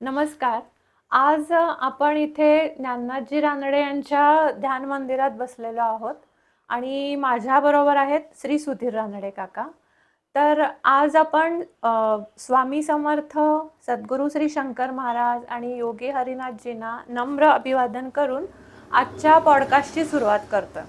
नमस्कार. आज आपण इथे ज्ञाननाथजी रानडे यांच्या ध्यान मंदिरात बसलेलो आहोत आणि माझ्याबरोबर आहेत श्री सुधीर रानडे काका. तर आज आपण स्वामी समर्थ, सद्गुरू श्री शंकर महाराज आणि योगी हरिनाथजींना नम्र अभिवादन करून आजच्या पॉडकास्टची सुरुवात करतोय.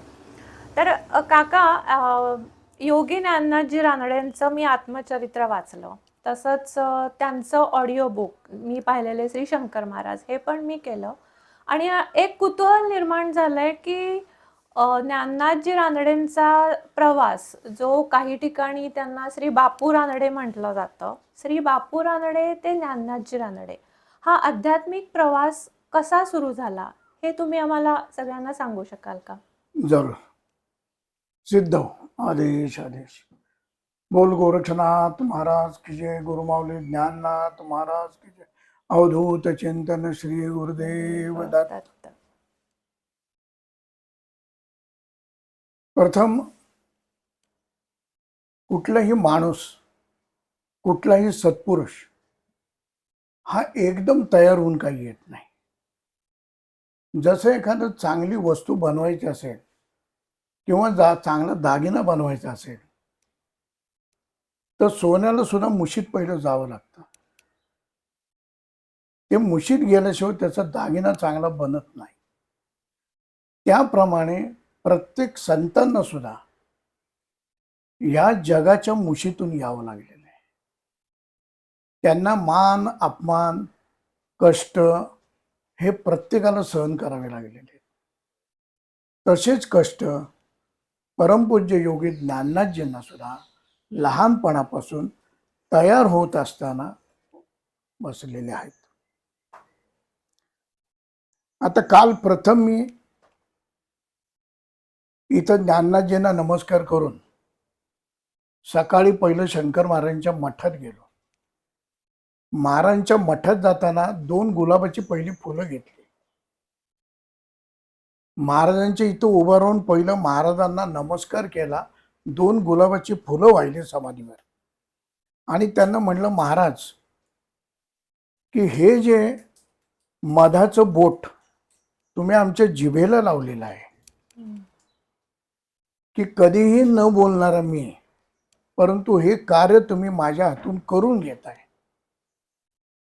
तर काका, योगी ज्ञाननाथजी रानडेंचं मी आत्मचरित्र वाचलं. तसंच त्यांचं ऑडिओ बुक मी पाहिलेले श्री शंकर महाराज हे पण मी केलं आणि एक कुतूहल निर्माण झालंय की ज्ञाननाथजी रानडेंचा प्रवास जो काही ठिकाणी त्यांना श्री बापू रानडे म्हटलं जातं, श्री बापू रानडे ते ज्ञाननाथजी रानडे हा आध्यात्मिक प्रवास कसा सुरू झाला हे तुम्ही आम्हाला सगळ्यांना सांगू शकाल का? जरूर. सिद्ध आदेश आदेश. बोल गोरक्षनाथ महाराज की जय, गुरुमाऊली ज्ञाननाथ महाराज की जय, अवधूत चिंतन श्री गुरुदेव दत्त. प्रथम कुठलाही माणूस, कुठलाही सत्पुरुष हा एकदम तयार होऊन काही येत नाही. जसं एखादं चांगली वस्तू बनवायची असेल किंवा चांगला दागिना बनवायचा असेल तर सोन्याला सुद्धा मुशीत पहिलं जावं लागतं. ते मुशीत गेल्याशिवाय त्याचा दागिना चांगला बनत नाही. त्याप्रमाणे प्रत्येक संतांना सुद्धा या जगाच्या मुशीतून यावं लागलेलं आहे. त्यांना मान, अपमान, कष्ट हे प्रत्येकाला सहन करावे लागलेले आहेत. तसेच कष्ट परमपूज्य योगी ज्ञाननाथजींना सुद्धा लहानपणापासून तयार होत असताना बसलेले आहेत. आता काल प्रथम मी इथं ज्ञाननाथजींना नमस्कार करून सकाळी पहिलं शंकर महाराजांच्या मठात गेलो. महाराजांच्या मठात जाताना 2 गुलाबाची पहिली फुलं घेतली. महाराजांच्या इथं उभं राहून पहिलं महाराजांना नमस्कार केला. 2 गुलाबाची फुलं वाहिली समाधीवर आणि त्यांना म्हणलं, महाराज की हे जे मधाचं बोट तुम्ही आमच्या जिभेला लावलेलं आहे, की कधीही न बोलणारा मी, परंतु हे कार्य तुम्ही माझ्या हातून करून घेताय,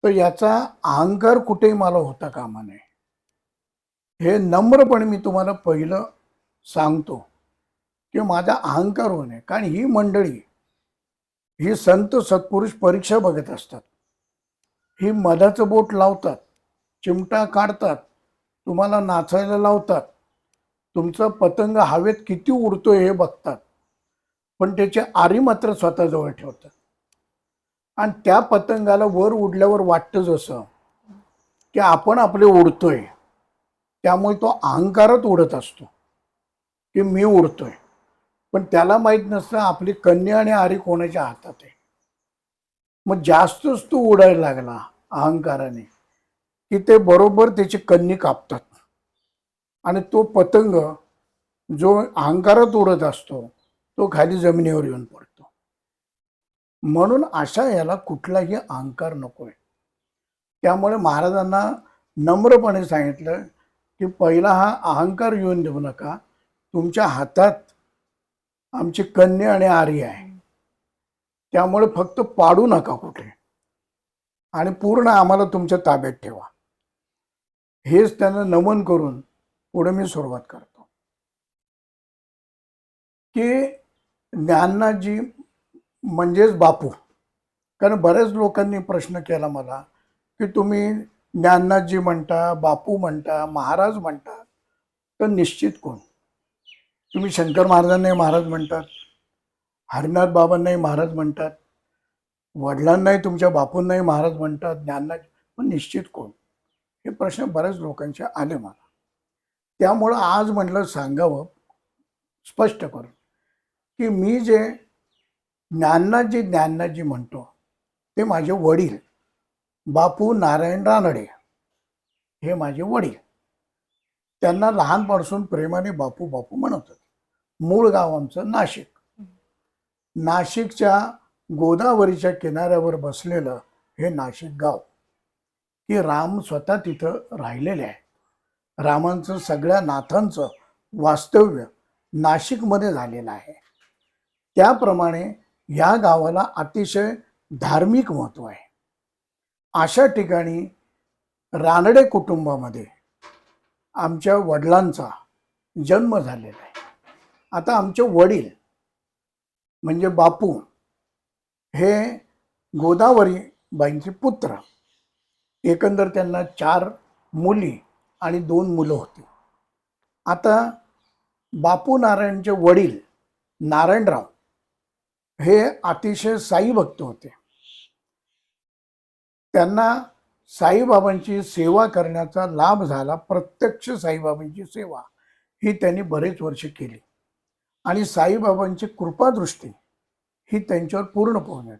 तर याचा अहंकार कुठेही मला होता कामा नये. हे नम्रपणे मी तुम्हाला पहिलं सांगतो की माझा अहंकार होऊ नये. कारण ही मंडळी, ही संत सत्पुरुष परीक्षा बघत असतात. ही मधाचं बोट लावतात, चिमटा काढतात, तुम्हाला नाचायला लावतात, तुमचा पतंग हवेत किती उडतोय हे बघतात, पण त्याची आरी मात्र स्वतःजवळ ठेवतात. आणि त्या पतंगाला वर उडल्यावर वाटतं जसं की आपण आपले उडतोय, त्यामुळे तो अहंकारात उडत असतो की मी उडतोय. पण त्याला माहित नसतं आपली कन्या आणि आरी कोणाच्या हातात आहे. मग जास्तच तो उडायला लागला अहंकाराने की ते बरोबर त्याची कन्नी कापतात आणि तो पतंग जो अहंकारात उडत असतो तो खाली जमिनीवर येऊन पडतो. म्हणून अशा याला कुठलाही अहंकार नकोय. त्यामुळे महाराजांना नम्रपणे सांगितलं की पहिला हा अहंकार येऊन देऊ नका. तुमच्या हातात आमची कन्या आणि आरी आहे, त्यामुळे फक्त पाडू नका कुठे आणि पूर्ण आम्हाला तुमच्या ताब्यात ठेवा. हेच त्यांना नमन करून पुढे मी सुरुवात करतो की ज्ञाननाथजी म्हणजेच बापू. कारण बऱ्याच लोकांनी प्रश्न केला मला की तुम्ही ज्ञाननाथजी म्हणता, बापू म्हणता, महाराज म्हणता, तर निश्चित कोण? तुम्ही शंकर महाराजांनाही महाराज म्हणतात, हरिनाथ बाबांनाही महाराज म्हणतात, वडिलांनाही तुमच्या बापूंनाही महाराज म्हणतात, ज्ञाननाथ, पण निश्चित कोण? हे प्रश्न बऱ्याच लोकांचे आले मला. त्यामुळं आज म्हटलं सांगावं स्पष्ट करून की मी जे ज्ञाननाथजी म्हणतो ते माझे वडील बापू नारायण रानडे हे माझे वडील. त्यांना लहानपासून प्रेमाने बापू बापू म्हणत. मूळ गाव आमचं नाशिक. नाशिकच्या गोदावरीच्या किनाऱ्यावर बसलेलं हे नाशिक गाव. की राम स्वतः तिथं राहिलेले आहे. रामांचं सगळ्या नाथांचं वास्तव्य नाशिकमध्ये झालेलं आहे. त्याप्रमाणे या गावाला अतिशय धार्मिक महत्व आहे. अशा ठिकाणी रानडे कुटुंबामध्ये आमच्या वडिलांचा जन्म झालेला आहे. आता आमचे वडील म्हणजे बापू हे गोदावरी बाईंचे पुत्र. एकंदर त्यांना 4 मुली आणि 2 मुलं होती. आता बापू नारायणचे वडील नारायणराव हे अतिशय साई भक्त होते. त्यांना साईबाबांची सेवा करण्याचा लाभ झाला. प्रत्यक्ष साईबाबांची सेवा ही त्यांनी बरेच वर्ष केली आणि साईबाबांची कृपादृष्टी ही त्यांच्यावर पूर्ण पोहोचली.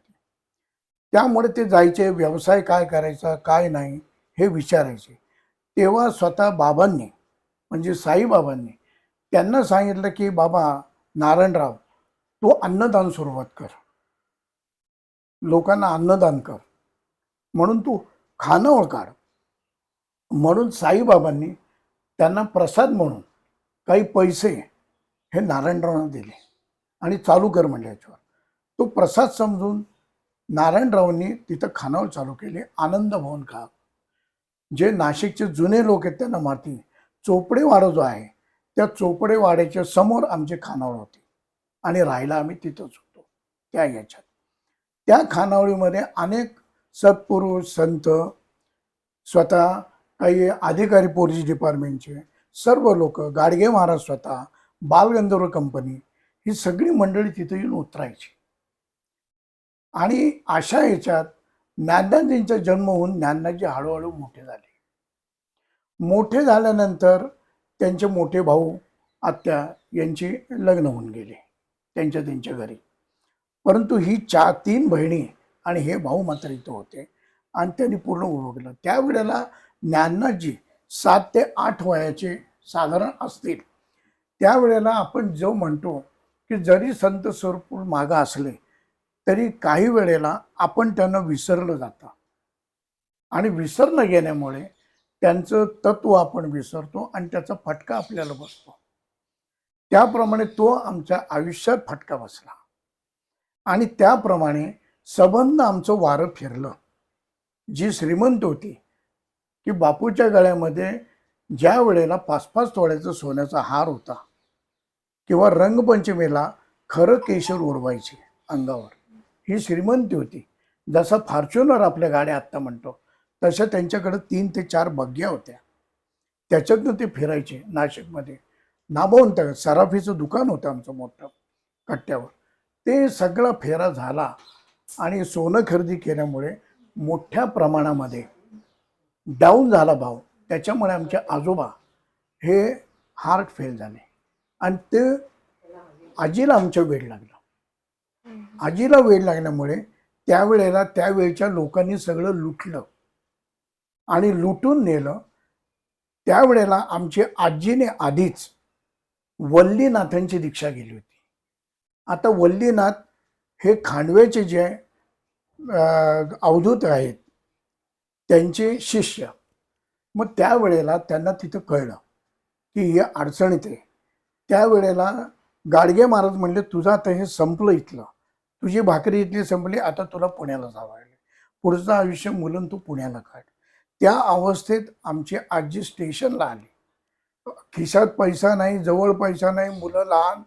त्यामुळे ते जायचे, व्यवसाय काय करायचा काय नाही हे विचारायचे. तेव्हा स्वतः बाबांनी म्हणजे साईबाबांनी त्यांना सांगितलं की बाबा नारायणराव, तू अन्नदान सुरुवात कर, लोकांना अन्नदान कर, म्हणून तू खानावळ काढ. म्हणून साईबाबांनी त्यांना प्रसाद म्हणून काही पैसे हे नारायणरावांना दिले आणि चालू कर म्हणले. याच्यावर तो प्रसाद समजून नारायणरावांनी तिथं खानावळ चालू केली. आनंद भवन खा, जे नाशिकचे जुने लोक आहेत त्यांना माहिती, चोपडेवाडा जो आहे त्या चोपडेवाड्याच्या समोर आमचे खानावळ होते आणि राहायला आम्ही तिथंच होतो. त्या याच्यात त्या खानावळीमध्ये अनेक सत्पुरुष संत, स्वतः काही अधिकारी, पोलीस डिपार्टमेंटचे सर्व लोक, गाडगे महाराज स्वतः, बालगंधर्व कंपनी, ही सगळी मंडळी तिथे येऊन उतरायची. आणि अशा याच्यात ज्ञानदाजींचा जन्म होऊन ज्ञानदाजी हळूहळू मोठे झाले. मोठे झाल्यानंतर त्यांचे मोठे भाऊ आत्या यांची लग्न होऊन गेले त्यांच्या घरी. परंतु ही 3 बहिणी आणि हे भाऊ मात्र इथं होते आणि त्यांनी पूर्ण ओळखलं. त्यावेळेला ज्ञानदाजी 7 ते 8 वयाचे साधारण असतील. त्यावेळेला आपण जो म्हणतो की जरी संत स्वरूप मागं असले तरी काही वेळेला आपण त्यांना विसरलं जातं आणि विसरणं गेल्यामुळे त्यांचं तत्व आपण विसरतो आणि त्याचा फटका आपल्याला बसतो. त्याप्रमाणे तो आमच्या आयुष्यात फटका बसला आणि त्याप्रमाणे संबंध आमचं वारं फिरलं. जी श्रीमंत होती की बापूच्या गळ्यामध्ये ज्या वेळेला 5-5 तोळ्याचा सोन्याचा हार होता किंवा रंगपंचमीला खरं केशर उडवायचे अंगावर, ही श्रीमंती होती. जसा फॉर्च्युनर आपल्या गाड्या आत्ता म्हणतो तशा त्यांच्याकडे 3 ते 4 बग्ग्या होत्या. त्याच्यातनं ते फिरायचे नाशिकमध्ये. नामवंत सराफीचं दुकान होतं आमचं मोठं कट्ट्यावर. ते सगळा फेरा झाला आणि सोनं खरेदी केल्यामुळे मोठ्या प्रमाणामध्ये डाऊन झाला भाव. त्याच्यामुळे आमचे आजोबा हे हार्ट फेल झाले आणि ते आजीला आमच्या वेळ लागला. आजीला वेळ लागल्यामुळे त्यावेळेला त्यावेळच्या लोकांनी सगळं लुटलं आणि लुटून नेलं. त्यावेळेला आमची आजीने आधीच वल्लीनाथांची दीक्षा गेली होती. आता वल्लीनाथ हे खांडव्याचे जे अवधूत आहेत त्यांचे शिष्य. मग त्यावेळेला त्यांना तिथं कळलं की हे अडचणीत आहे. त्यावेळेला गाडगे महाराज म्हणले, तुझं आता हे संपलं, इथलं तुझी भाकरी इथली संपली, आता तुला पुण्याला जावं लागेल, पुढचं आयुष्य मुलं तू पुण्याला काढ. त्या अवस्थेत आमची आजी स्टेशनला आली. खिशात पैसा नाही, जवळ पैसा नाही, मुलं लहान,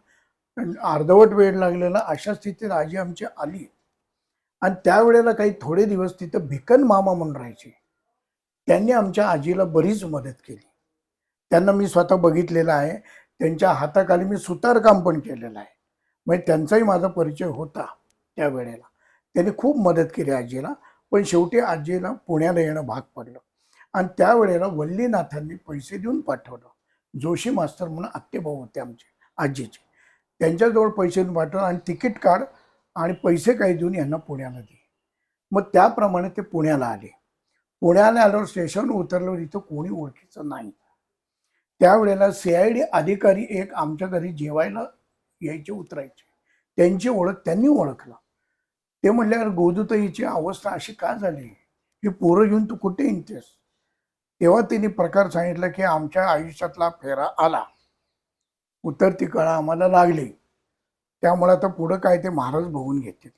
अर्धवट वेळ लागलेला, अशा स्थितीत आजी आमची आली. आणि त्यावेळेला काही थोडे दिवस तिथं भिकन मामा म्हणून राहायचे. त्यांनी आमच्या आजीला बरीच मदत केली. त्यांना मी स्वतः बघितलेलं आहे. त्यांच्या हाताखाली मी सुतारकाम पण केलेलं आहे. म्हणजे त्यांचाही माझा परिचय होता. त्यावेळेला त्यांनी खूप मदत केली आजीला. पण शेवटी आजीला पुण्याला येणं भाग पडलं आणि त्यावेळेला वल्लीनाथांनी पैसे देऊन पाठवलं. जोशी मास्तर म्हणून आत्तेभाऊ होते आमचे आजीचे, त्यांच्याजवळ पैसे देऊन पाठवलं आणि तिकीट काढ आणि पैसे काही देऊन यांना पुण्याला दे. मग त्याप्रमाणे ते पुण्याला आले. पुण्याला आल्यावर स्टेशनवर उतरल्यावर इथं कोणी ओळखीचं नाही. त्यावेळेला CID अधिकारी एक आमच्या घरी जेवायला यायचे, उतरायचे. त्यांची ओळख त्यांनी ओळखलं. ते म्हणल्यावर गोदूताईची अवस्था अशी का झाली, ही पोरं घेऊन तू कुठे येतेस? तेव्हा तिने प्रकार सांगितला की आमच्या आयुष्यातला फेरा आला, उतरती कळा आम्हाला लागली, त्यामुळे आता पुढं काय ते महाराज बघून घेतील,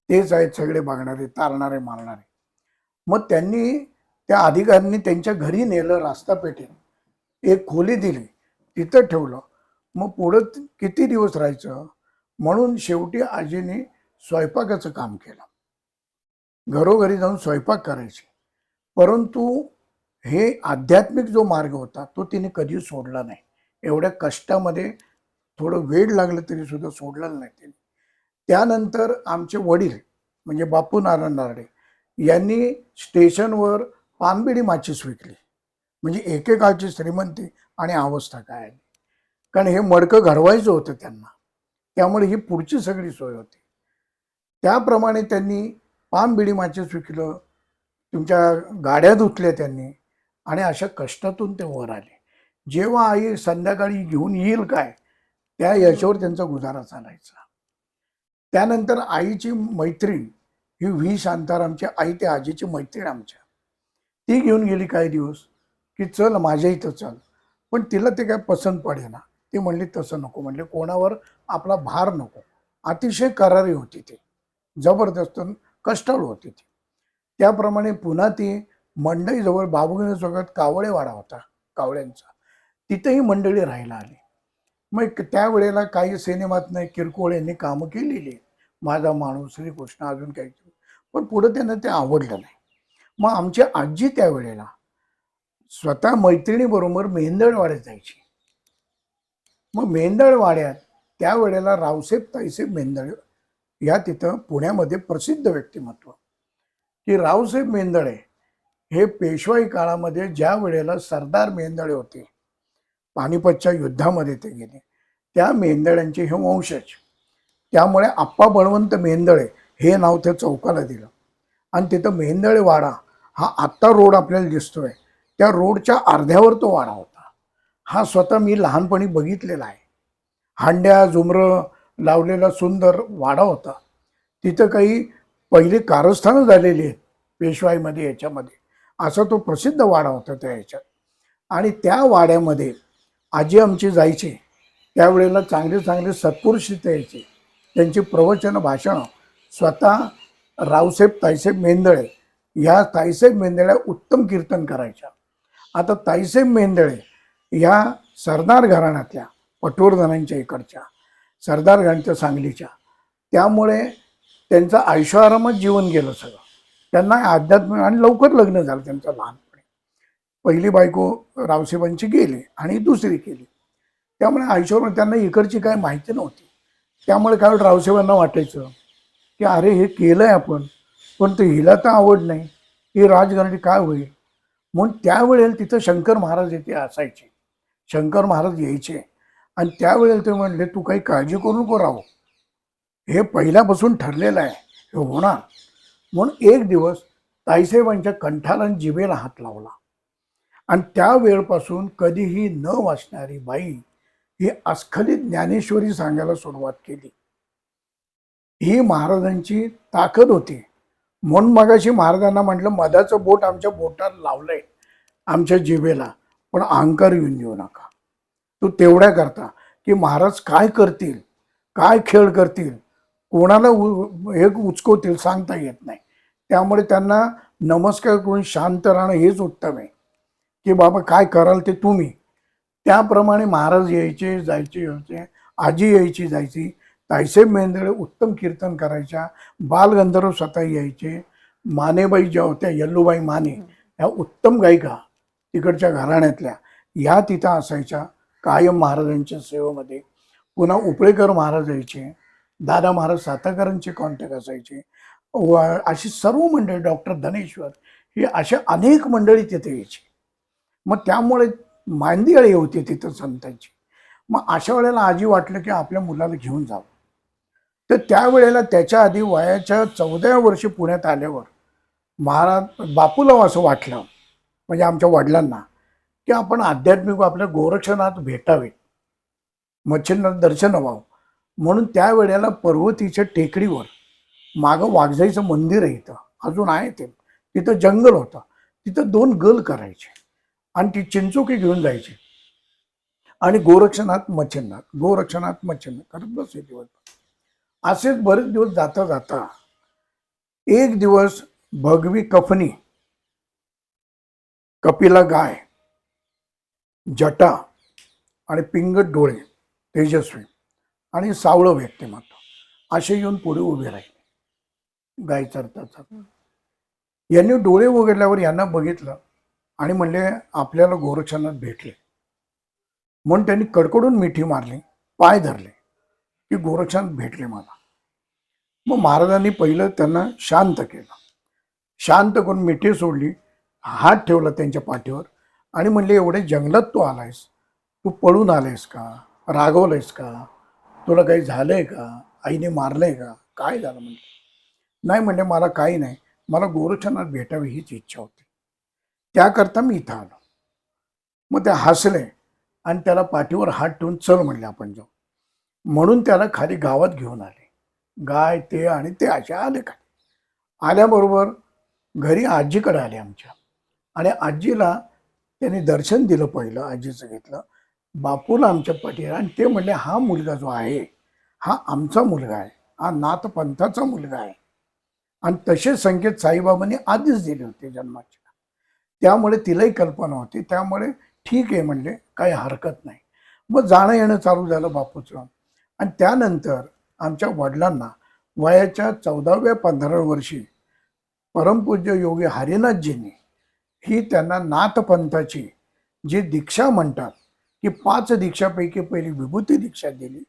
तेच आहेत सगळे बघणारे, तारणारे, मारणारे. मग त्यांनी त्या अधिकाऱ्यांनी त्यांच्या घरी नेलं, रास्ता पेठेत एक खोली दिली, तिथं ठेवलं. मग पुढं किती दिवस राहायचं, म्हणून शेवटी आजीने स्वयंपाकाचं काम केलं, घरोघरी जाऊन स्वयंपाक करायचे. परंतु हे आध्यात्मिक जो मार्ग होता तो तिने कधी सोडला नाही. एवढ्या कष्टामध्ये थोडं वेळ लागलं तरी सुद्धा सोडलेलं नाही तिने. त्यानंतर आमचे वडील म्हणजे बापू नारायण नारडे यांनी स्टेशनवर पानबिडी माचीस विकली. म्हणजे एकेकाळची श्रीमंती आणि अवस्था काय आली, कारण हे मडकं घडवायचं होतं त्यांना, त्यामुळे ही पुढची सगळी सोय होती. त्याप्रमाणे त्यांनी पानबिडी माचीस विकलं, तुमच्या गाड्या धुतल्या त्यांनी, आणि अशा कष्टातून ते वर आले. जेव्हा आई संध्याकाळी घेऊन येईल काय, त्या याच्यावर त्यांचा गुजारा चालायचा. त्यानंतर आईची मैत्रीण ही व्ही शांतारामची आई, त्या आजीची मैत्रीण आमच्या, ती घेऊन गेली काही दिवस की चल माझ्या इथं चल. पण तिला ते काय पसंत पडेना. ती म्हणली तसं नको, म्हणले कोणावर आपला भार नको. अतिशय करारी होती ती, जबरदस्त कष्टाळू होती ती. त्याप्रमाणे पुन्हा ती मंडईजवळ बाबूगण चौकात कावळेवाडा होता कावळ्यांचा, तिथेही मंडळी राहायला आली. मग त्यावेळेला काही सिनेमात नाही किरकोळ यांनी कामं केलेली, माझा माणूस, श्रीकृष्ण, अजून काही, पण पुढे त्यांना ते आवडलं नाही. मग आमची आजी त्यावेळेला स्वतः मैत्रिणीबरोबर मेंदळवाड्यात जायची. मग मेंदळवाड्यात त्यावेळेला रावसाहेब ताईसाहेब मेंदळे या तिथं पुण्यामध्ये प्रसिद्ध व्यक्तिमत्व, की रावसाहेब मेंदळे हे पेशवाई काळामध्ये ज्या वेळेला सरदार मेंदळे होते, पानिपतच्या युद्धामध्ये ते गेले, त्या मेंदळ्यांचे हे वंशज. त्यामुळे आप्पा बळवंत मेंदळे हे नाव त्या चौकाला दिलं. आणि तिथं मेंदळेवाडा हा आत्ता रोड आपल्याला दिसतोय, त्या रोडच्या अर्ध्यावर तो वाडा होता. हा स्वतः मी लहानपणी बघितलेला आहे. हांड्या झुमरं लावलेला सुंदर वाडा होता. तिथं काही पहिली कारस्थानं झालेली आहेत पेशवाईमध्ये, याच्यामध्ये असा तो प्रसिद्ध वाडा होता त्या ह्याच्यात. आणि त्या वाड्यामध्ये आजी आमची जायची, त्यावेळेला चांगले चांगले सत्पुरुष तिथे यायचे, त्यांची प्रवचन भाषणं स्वतः रावसाहेब ताईसाहेब मेंदळे, ह्या ताईसाहेब मेंदळ्या उत्तम कीर्तन करायच्या. आता ताईसाहेब मेंदळे ह्या सरदार घराण्यातल्या, पटवर्धनांच्या इकडच्या सरदार घराण्याच्या, सांगलीच्या, त्यामुळे त्यांचं ऐशोआरामात जीवन गेलं सगळं. त्यांना अध्यात्म, आणि लवकर लग्न झालं त्यांचं लहानपणी. पहिली बायको रावसाहेबांची गेली आणि दुसरी केली, त्यामुळे ऐशोआरामात त्यांना इकडची काय माहिती नव्हती. त्यामुळे काय रावसाहेबांना वाटायचं की अरे हे केलंय आपण, पण ते हिला तर आवड नाही, ही राजघराणी काय होईल. म्हणून त्यावेळेला तिथं शंकर महाराज येथे असायचे, शंकर महाराज यायचे. आणि त्यावेळेला ते म्हणले तू काही काळजी करू नको राहू, हे पहिल्यापासून ठरलेलं आहे, हे होणार. म्हणून एक दिवस ताईसाहेबांच्या कंठाला आणि जिभेला हात लावला. आणि त्या वेळपासून कधीही न वाचणारी बाई ही अस्खलित ज्ञानेश्वरी सांगायला सुरुवात केली. ही महाराजांची ताकद होती. म्हणून मगाशी महाराजांना म्हटलं मधाचं बोट आमच्या बोटात लावलंय, आमच्या जिभेला, पण अहंकार येऊन देऊ नका. तू तेवढ्या करता की महाराज काय करतील, काय खेळ करतील, कोणाला हे उचकवतील सांगता येत नाही. त्यामुळे त्यांना नमस्कार करून शांत राहणं हेच उत्तम आहे, की बाबा काय कराल ते तुम्ही. त्याप्रमाणे महाराज यायचे जायचे यायचे, आजी यायची जायची. ताईसाहेब मेंदळे उत्तम कीर्तन करायच्या, बालगंधर्व स्वतः यायचे. मानेबाई ज्या होत्या, यल्लूबाई माने, ह्या उत्तम गायिका तिकडच्या घराण्यातल्या, ह्या तिथं असायच्या कायम महाराजांच्या सेवेमध्ये. पुन्हा उपळेकर महाराज यायचे, दादा महाराज साताकरांचे कॉन्टॅक्ट असायचे. अशी सर्व मंडळी, डॉक्टर धनेश्वर, ही अशा अनेक मंडळी तिथे यायची. मग त्यामुळे मांदियाळी होती तिथं संतांची. मग अशा वेळेला आजी वाटलं की आपल्या मुलाला घेऊन जावं. तर त्यावेळेला त्याच्या आधी वयाच्या 14व्या वर्षी पुण्यात आल्यावर महाराज बापूला असं वाटलं, म्हणजे आमच्या वडिलांना, की आपण आध्यात्मिक आपल्या गोरक्षनाथ भेटावेत, मच्छिंद्र दर्शन व्हावं. म्हणून त्यावेळेला पर्वतीच्या टेकडीवर मागं वाघजाईचं मंदिर आहे, इथं अजून आहे ते, तिथं जंगल होतं. तिथं 2 गल करायचे आणि ती चिंचोकी घेऊन जायची आणि गोरक्षनाथ मच्छिंद्र, गोरक्षनाथ मच्छिंद्र करत बसे दिवस. असेच बरेच दिवस जाता जाता एक दिवस भगवी कफनी, कपिला गाय, जटा आणि पिंगट डोळे, तेजस्वी आणि सावळं व्यक्तिमत्व असे येऊन पुढे उभे राहिले गाय चरतात. यांनी डोळे उघडल्यावर यांना बघितलं आणि म्हणले आपल्याला गोरक्षनाथ भेटले. म्हणून त्यांनी कडकडून मिठी मारली, पाय धरले की गोरक्षनाथ भेटले मला. मग महाराजांनी पहिलं त्यांना शांत केलं. शांत करून मिठी सोडली, हात ठेवला त्यांच्या पाठीवर आणि म्हणले एवढे जंगलात तू आलायस, तू पळून आलायस का, रागवलंयस का, तुला काही झालंय का, आईने मारलंय का, काय झालं म्हणले. नाही म्हणले मला काही नाही, मला गोरक्षनाथ भेटावी हीच इच्छा होती, त्याकरता मी इथं आलो. मग ते हसले आणि त्याला पाठीवर हात ठेवून चल म्हणले आपण जाऊ. म्हणून त्याला खाली गावात घेऊन आले. गाय ते आणि ते असे आले खाली. आल्याबरोबर घरी आजीकडे आले आमच्या आणि आजीला त्यांनी दर्शन दिलं, पहिलं आजीचं घेतलं, बापूला आमच्या पाठीवर, आणि ते म्हणले हा मुलगा जो आहे हा आमचा मुलगा आहे, हा नाथपंथाचा मुलगा आहे. आणि तसे संकेत साईबाबांनी आधीच दिले होते जन्माचे, त्यामुळे तिलाही कल्पना होती. त्यामुळे ठीक आहे म्हणले, काही हरकत नाही. मग जाणं येणं चालू झालं बापूचं. आणि त्यानंतर आमच्या वडिलांना वयाच्या 14व्या 15व्या वर्षी परमपूज्य योगी हरिनाथजींनी ही त्यांना नाथपंथाची जी दीक्षा म्हणतात की 5 दीक्षापैकी पहिली विभूती दीक्षा दिली,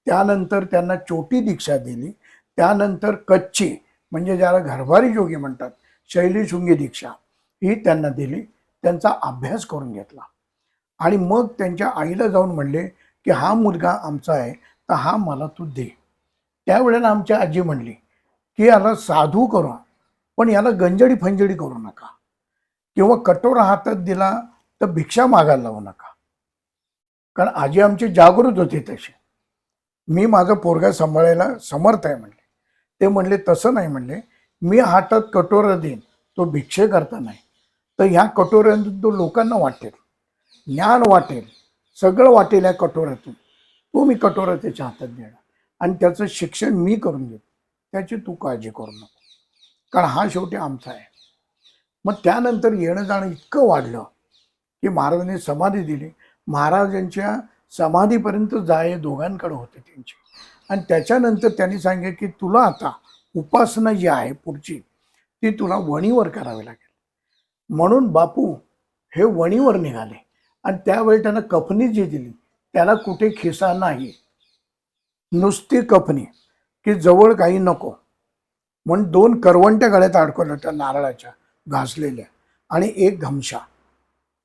त्यानंतर त्यांना चोटी दीक्षा दिली, त्यानंतर कच्ची म्हणजे ज्याला घरभारी योगी म्हणतात शैलीशृंगी दीक्षा ही त्यांना दिली. त्यांचा अभ्यास करून घेतला आणि मग त्यांच्या आईला जाऊन म्हणले की हा मुलगा आमचा आहे तर हा मला तू दे. त्यावेळेला आमची आजी म्हणली की याला साधू करू, पण याला गंजडी फंजडी करू नका किंवा कटोरा हातात दिला तर भिक्षा मागायला लावू नका. कारण आजी आमची जागृत होती तशी, मी माझा पोरगा सांभाळायला समर्थ आहे म्हणले. ते म्हणले तसं नाही म्हणले, मी हातात कटोरा देईन तो भिक्षे करता नाही, तर ह्या कटोऱ्यातून तो लोकांना वाटेल, ज्ञान वाटेल, सगळं वाटेल या कटोऱ्यातून. तो मी कटोरा त्याच्या हातात देणार आणि त्याचं शिक्षण मी करून देतो, त्याची तू काळजी करू नको, कारण हा शेवटी आमचा आहे. मग त्यानंतर येणं जाणं इतकं वाढलं की महाराजांनी समाधी दिली. महाराजांच्या समाधीपर्यंत जाय दोघांकडे होते त्यांची. आणि त्याच्यानंतर त्यांनी सांगितलं की तुला आता उपासना जी आहे पुढची ती तुला वणीवर करावी लागेल. म्हणून बापू हे वणीवर निघाले आणि त्यावेळी त्यांना कफनी जी दिली त्याला कुठे खिसा नाही, नुसती कफनी की जवळ काही नको. म्हणून 2 करवंट्या गळ्यात अडकवल्या त्या नारळाच्या घासलेल्या आणि 1 घमशा,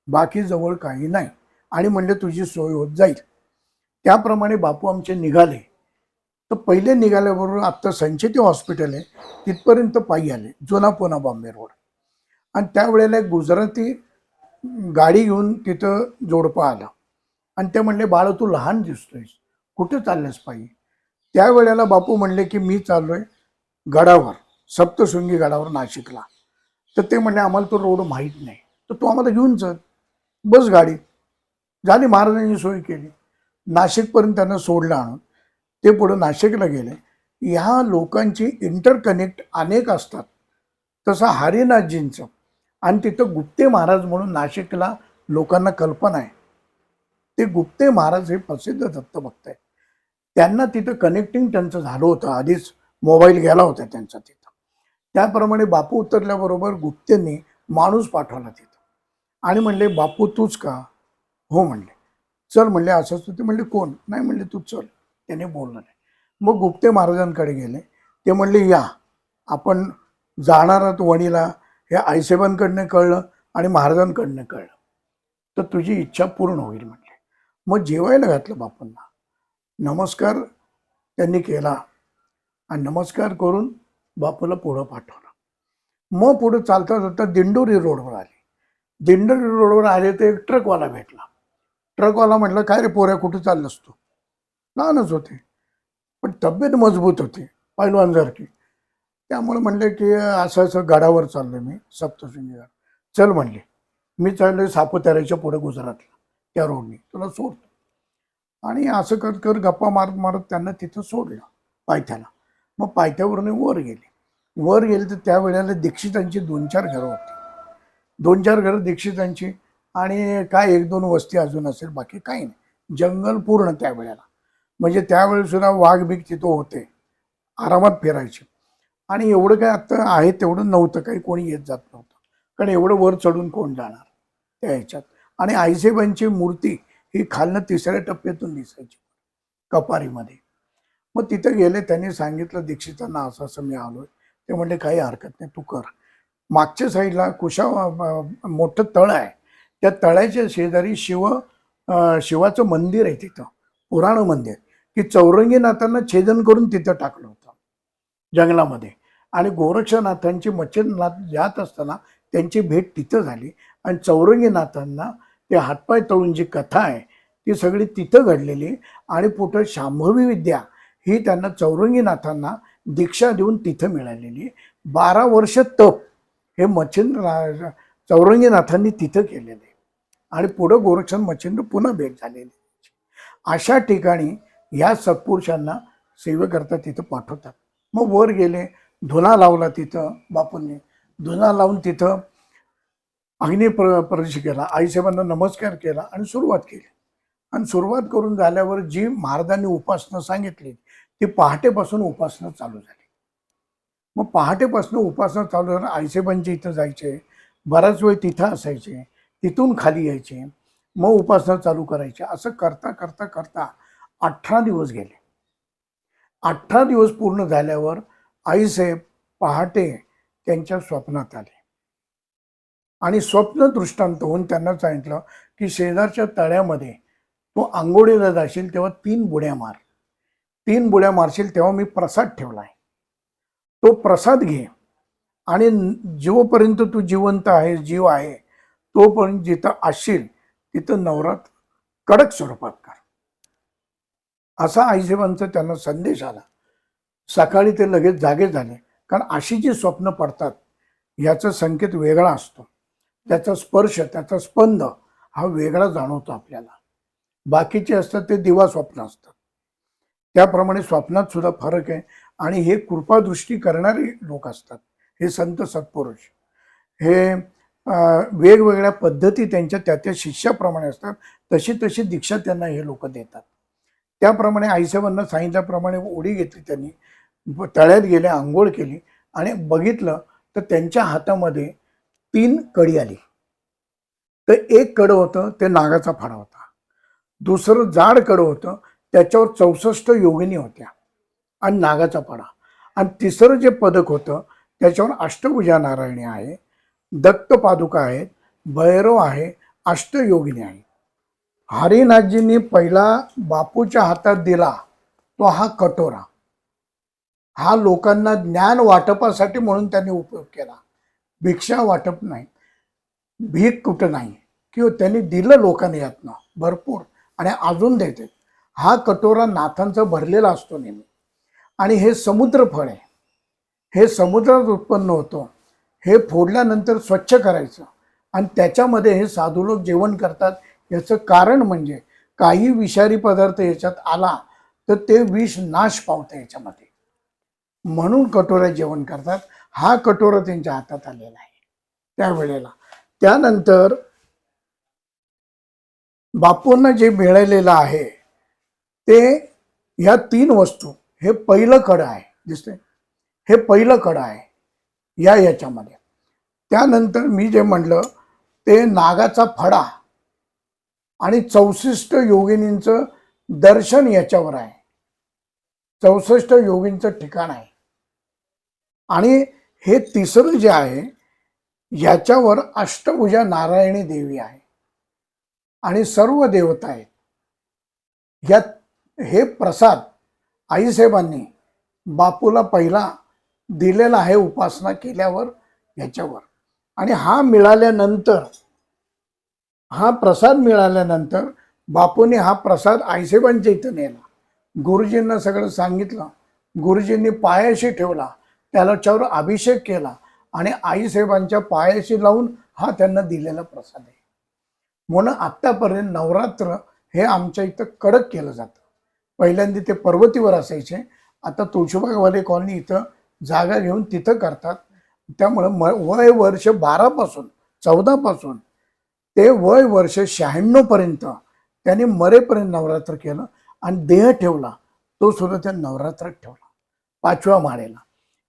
बाकी जवळ काही नाही. आणि म्हणले तुझी सोय होत जाईल. त्याप्रमाणे बापू आमचे निघाले. तर पहिले निघाल्याबरोबर आत्ता संचेती हॉस्पिटल आहे तिथपर्यंत पायी आले, जुना पुणा बॉम्बे रोड. आणि त्यावेळेला एक गुजराती गाडी घेऊन तिथं जोडपं आलं आणि ते म्हणले बाळ तू लहान दिसतोयस, कुठे चाललेस पायी. त्यावेळेला बापू म्हणले की मी चाललोय गडावर, सप्तशृंगी गडावर नाशिकला. तर ते म्हणले आम्हाला तो रोड माहीत नाही, तर तू आम्हाला घेऊन चल, बस गाडी. झाली, महाराजांनी सोय केली. नाशिकपर्यंत त्यांना सोडलं आणून ते पुढे नाशिकला गेले. ह्या लोकांची इंटरकनेक्ट अनेक असतात, तसं हरिनाथजींचं. आणि तिथं गुप्ते महाराज म्हणून नाशिकला लोकांना कल्पना आहे. ते गुप्ते महाराज हे प्रसिद्ध दत्तभक्त आहेत. त्यांना तिथं कनेक्टिंग त्यांचं झालं होतं, आधीच मोबाईल गेला होता त्यांचा तिथं. त्याप्रमाणे बापू उतरल्याबरोबर गुप्तेंनी माणूस पाठवला तिथं आणि म्हणले बापू तूच का? हो म्हणले. चल म्हणले असंच. ते म्हणले कोण? नाही म्हणले तू चल. त्याने बोललं नाही. मग गुप्ते महाराजांकडे गेले. ते म्हणले या आपण जाणार आहात वणीला, हे आईसाहेबांकडनं कळलं आणि महाराजांकडनं कळलं, तर तुझी इच्छा पूर्ण होईल म्हणले. मग जेवायला घातलं बापूंना. नमस्कार त्यांनी केला आणि नमस्कार करून बापूला पुढं पाठवलं. मग पुढं चालता चालता दिंडोरी रोडवर आले. दिंडोरी रोडवर आले तर एक ट्रकवाला भेटला. ट्रकवाला म्हटलं काय रे पोऱ्या कुठं चाललंस तू? लहानच होते पण तब्येत मजबूत होती, पैलवानसारखी. त्यामुळे म्हणले की असं असं गडावर चाललोय मी, सप्तशृंगी गड. चल म्हणले. मी चाललोय सापुताऱ्याच्या पुढे गुजरातला, त्या रोडनी तुला सोडतो. आणि असं करत करत गप्पा मारत मारत त्यांना तिथं सोडलं पायथ्याला. मग पायथ्यावरून वर गेले. वर गेले तर त्यावेळेला दीक्षितांची 2-4 घरं होती. 2-4 घरं दीक्षितांची आणि काय 1-2 वस्ती अजून असेल, बाकी काही नाही. जंगल पूर्ण त्यावेळेला. म्हणजे त्यावेळेस सुद्धा वाघ बिग तिथं होते, आरामात फिरायचे. आणि एवढं काय आता आहे तेवढं नव्हतं, काही कोणी येत जात नव्हतं, कारण एवढं वर चढून कोण जाणार त्या ह्याच्यात. आणि आईसाहेबांची मूर्ती ही खालनं 3ऱ्या टप्प्यातून दिसायची कपारीमध्ये. मग तिथं गेले, त्यांनी सांगितलं दीक्षितांना असं असं मी आलोय. ते म्हणले काही हरकत नाही, तू कर. मागच्या साईडला मोठं तळ आहे, त्या तळ्याच्या शेजारी शिवाचं मंदिर आहे तिथं, पुराण मंदिर, की चौरंगीनाथांना छेदन करून तिथं टाकलं होतं जंगलामध्ये. आणि गोरक्षनाथांची मच्छिंद्रनाथ जात असताना त्यांची भेट तिथं झाली. आणि चौरंगीनाथांना ते हातपाय तळून जी कथा आहे ती सगळी तिथं घडलेली. आणि पुढं शांभवी विद्या ही त्यांना चौरंगीनाथांना दीक्षा देऊन तिथं मिळालेली. 12 वर्ष तप हे चौरंगीनाथांनी तिथं केलेले. आणि पुढं गोरक्षनाथ मच्छिंद्र पुन्हा भेट झालेली. अशा ठिकाणी या सत्पुरुषांना सेवेकरता तिथं पाठवतात. मग वर गेले, धुना लावला तिथं बापूंनी. धुना लावून तिथं प्रवेश केला, आईसाहेबांना नमस्कार केला आणि सुरुवात केली. आणि सुरुवात करून झाल्यावर जी महाराजांनी उपासना सांगितली ती पहाटेपासून उपासना चालू झाली. मग पहाटेपासून उपासना चालू झाली. आईसाहेबांच्या इथं जायचे, बराच वेळ तिथं असायचे, तिथून खाली यायचे, मग उपासना चालू करायची. असं करता करता करता 18 दिवस गेले. 18 दिवस पूर्ण झाल्यावर आईसाहेब पहाटे त्यांच्या स्वप्नात आले. आणि स्वप्न दृष्टांत होऊन त्यांना सांगितलं की शेजारच्या तळ्यामध्ये तू आंघोळीला जाशील तेव्हा 3 बुड्या मार. 3 बुड्या मारशील तेव्हा मी प्रसाद ठेवलाय, तो प्रसाद घे. आणि जोपर्यंत तू जिवंत आहे, जीव आहे, तोपर्यंत जिथं असशील तिथं नवरात्र कडक स्वरूपात कर. असा आईसाहेबांचा त्यांना संदेश आला. सकाळी ते लगेच जागे झाले, कारण अशी जी स्वप्न पडतात याचा संकेत वेगळा असतो. त्याचा स्पर्श, त्याचा स्पंद हा वेगळा जाणवतो आपल्याला. बाकीचे असतात ते दिवा स्वप्न असतात. त्याप्रमाणे स्वप्नात सुद्धा फरक आहे. आणि हे कृपादृष्टी करणारे लोक असतात, हे संत सत्पुरुष. हे वेगवेगळ्या पद्धती त्यांच्या त्या शिष्याप्रमाणे असतात. तशी तशी दीक्षा त्यांना हे लोक देतात. त्याप्रमाणे आईसाहेबांना सांगितल्याप्रमाणे उडी घेतली त्यांनी, तळ्यात गेले, आंघोळ केली आणि बघितलं तर त्यांच्या हातामध्ये 3 कडी आली. तर एक कडं होतं ते नागाचा फडा होता, दुसरं जाड कडं होतं त्याच्यावर 64 योगिनी होत्या आणि नागाचा फडा, आणि तिसरं जे पदक होतं त्याच्यावर अष्टभुजा नारायणी आहे, दत्त पादुका आहेत, भैरव आहे, अष्टयोगिनी आहे. हरिनाथजींनी पहिला बापूच्या हातात दिला तो हा कटोरा. हा लोकांना ज्ञान वाटपासाठी म्हणून त्यांनी उपयोग केला, भिक्षा वाटप नाही, भीक कुठं नाही. किंवा त्यांनी दिलं लोकांना यातनं भरपूर आणि अजून देते. हा कटोरा नाथांचा भरलेला असतो नेहमी. आणि हे समुद्र फळ आहे, हे समुद्रात उत्पन्न होतं. हे फोडल्यानंतर स्वच्छ करायचं आणि त्याच्यामध्ये हे साधू लोक जेवण करतात. याचं कारण म्हणजे काही विषारी पदार्थ याच्यात आला तर ते विष नाश पावतं याच्यामध्ये, म्हणून कटोऱ्यात जेवण करतात. हा कटोरा त्यांच्या हातात आलेला आहे त्यावेळेला. त्यानंतर बापूंना जे मिळालेलं आहे ते ह्या 3 वस्तू, हे पहिलं कडं आहे, दिसते, हे पहिलं कडं आहे याच्यामध्ये. त्यानंतर मी जे म्हणलं ते नागाचा फडा आणि 64 योगिनींचं दर्शन याच्यावर आहे, 64 योगींचं ठिकाण आहे. आणि हे तिसरं जे आहे याच्यावर अष्टभुजा नारायणी देवी आहे आणि सर्व देवता आहेत. यात हे प्रसाद आईसाहेबांनी बापूला पहिला दिलेला आहे उपासना केल्यावर याच्यावर. आणि हा मिळाल्यानंतर, हा प्रसाद मिळाल्यानंतर बापूने हा प्रसाद आईसाहेबांच्या इथं नेला. गुरुजींना सगळं सांगितलं, गुरुजींनी पायाशी ठेवला. त्याच्यावर अभिषेक केला आणि आईसाहेबांच्या पायाशी लावून हा त्यांना दिलेला प्रसाद आहे. म्हणून आत्तापर्यंत नवरात्र हे आमच्या इथं कडक केलं जातं. पहिल्यांदा ते पर्वतीवर असायचे, आता तुळशीबागवाले कॉलनी इथं जागा घेऊन तिथं करतात. त्यामुळं वय वर्ष 12 पासून 14 ते वय वर्ष 96 पर्यंत त्यांनी मरेपर्यंत नवरात्र केलं आणि देह ठेवला तो सुद्धा त्या नवरात्रात ठेवला 5व्या माळेला.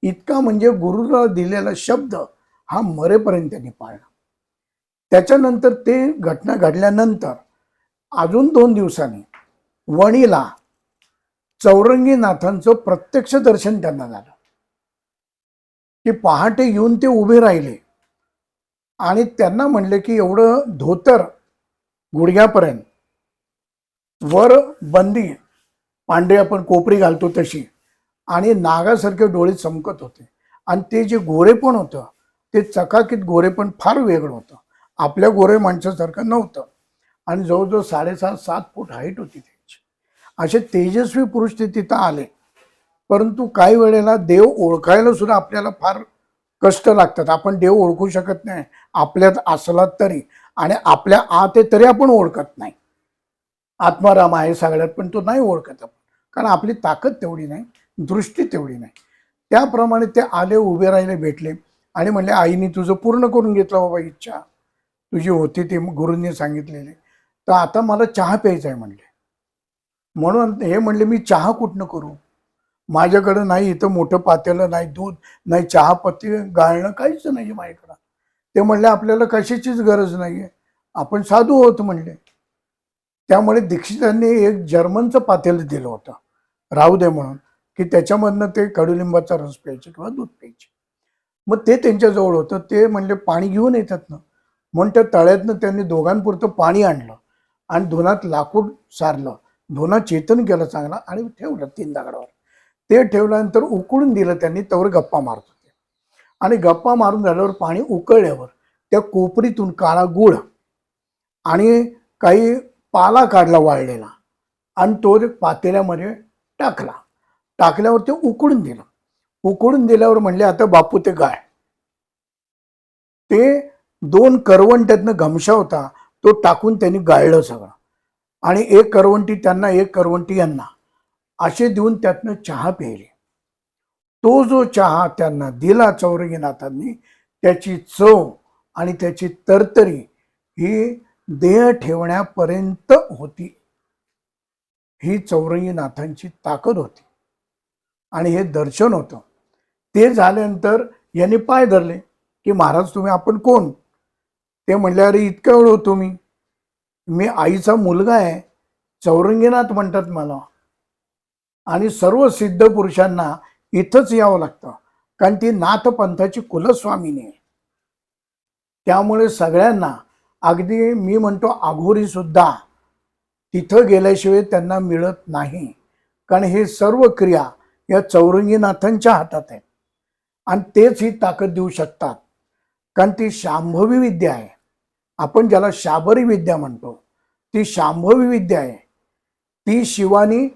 इतका म्हणजे गुरुला दिलेला शब्द हा मरेपर्यंत त्यांनी पाळला. त्याच्यानंतर ते घटना घडल्यानंतर अजून 2 दिवसांनी वणीला चौरंगीनाथांचं प्रत्यक्ष दर्शन त्यांना झालं की पहाटे येऊन ते उभे राहिले आणि त्यांना म्हणले की एवढं धोतर गुडघ्यापर्यंत, वर बंदी पांढरी आपण कोपरी घालतो तशी, आणि नागासारखे डोळे चमकत होते. आणि ते जे गोरे पण होतं ते चकाकीत गोरे पण फार वेगळं होतं, आपल्या गोरे माणसासारखं नव्हतं. आणि जवळजवळ 6.5-7 फूट हाईट होती त्यांची. असे तेजस्वी पुरुष ते तिथं आले. परंतु काही वेळेला देव ओळखायला सुद्धा आपल्याला फार कष्ट लागतात. आपण देव ओळखू शकत नाही आपल्यात असला तरी, आणि आपल्या आत आहे तरी आपण ओळखत नाही. आत्माराम आहे सगळ्यात, पण तो नाही ओळखत आपण, कारण आपली ताकद तेवढी नाही, दृष्टी तेवढी नाही. त्याप्रमाणे ते आले, उभे राहिले, भेटले आणि म्हणले आईने तुझं पूर्ण करून घेतलं बाबा, इच्छा तुझी होती ती गुरूंनी सांगितलेली, तर आता मला चहा प्यायचा आहे म्हणले. म्हणून हे म्हणले मी चहा कुठनं करू, माझ्याकडं नाही इथं मोठं पातेलं नाही, दूध नाही, चहा पत्ती गाळणं काहीच नाही माझ्याकडं. ते म्हणले आपल्याला कशाचीच गरज नाहीये, आपण साधू होत म्हणले. त्यामुळे दीक्षितांनी एक जर्मनचं पातेलं दिलं होतं राहू दे म्हणून, की त्याच्यामधनं ते कडुलिंबाचा रस प्यायचे किंवा दूध प्यायचे. मग ते त्यांच्याजवळ होतं. ते म्हणले पाणी घेऊन येतात ना, म्हणून त्या तळ्यातनं त्यांनी दोघांपुरतं पाणी आणलं आणि धुनात लाकूड सारलं, धुना चेतन केलं चांगला आणि ठेवलं 3 दगडावर. ते ठेवल्यानंतर उकळून दिलं त्यांनी, त्यावर गप्पा मारत होते. आणि गप्पा मारून झाल्यावर पाणी उकळल्यावर त्या कोपरीतून काळा गुळ आणि काही पाला काढला वाळलेला आणि तो पातेल्यामध्ये टाकला. टाकल्यावर ते उकळून दिलं. उकळून दिल्यावर म्हणले आता बापू ते गाळ. ते 2 करवंट्यातनं घमशा होता तो टाकून त्यांनी गाळलं सगळं, आणि 1 करवंटी त्यांना 1 करवंटी यांना असे देऊन त्यातनं चहा प्यायले. तो जो चहा त्यांना दिला चौरंगीनाथांनी, त्याची चव आणि त्याची तरतरी ही देह ठेवण्यापर्यंत होती. ही चौरंगीनाथांची ताकद होती आणि हे दर्शन होतं. ते झाल्यानंतर यांनी पाय धरले की महाराज तुम्ही आपण कोण. ते म्हणले अरे इतकं वेळ होतो मी आईचा मुलगा आहे, चौरंगीनाथ म्हणतात मला, आणि सर्व सिद्ध पुरुषांना इथंच यावं लागतं, कारण ती नाथपंथाची कुलस्वामिनी आहे. त्यामुळे सगळ्यांना, अगदी मी म्हणतो अघोरी सुद्धा तिथं गेल्याशिवाय त्यांना मिळत नाही, कारण हे सर्व क्रिया या चौरंगीनाथांच्या हातात आहेत आणि तेच ही ताकद देऊ शकतात. कारण ती शांभवी विद्या आहे. आपण ज्याला शाबरी विद्या म्हणतो ती शांभवी विद्या आहे. ती शिवानी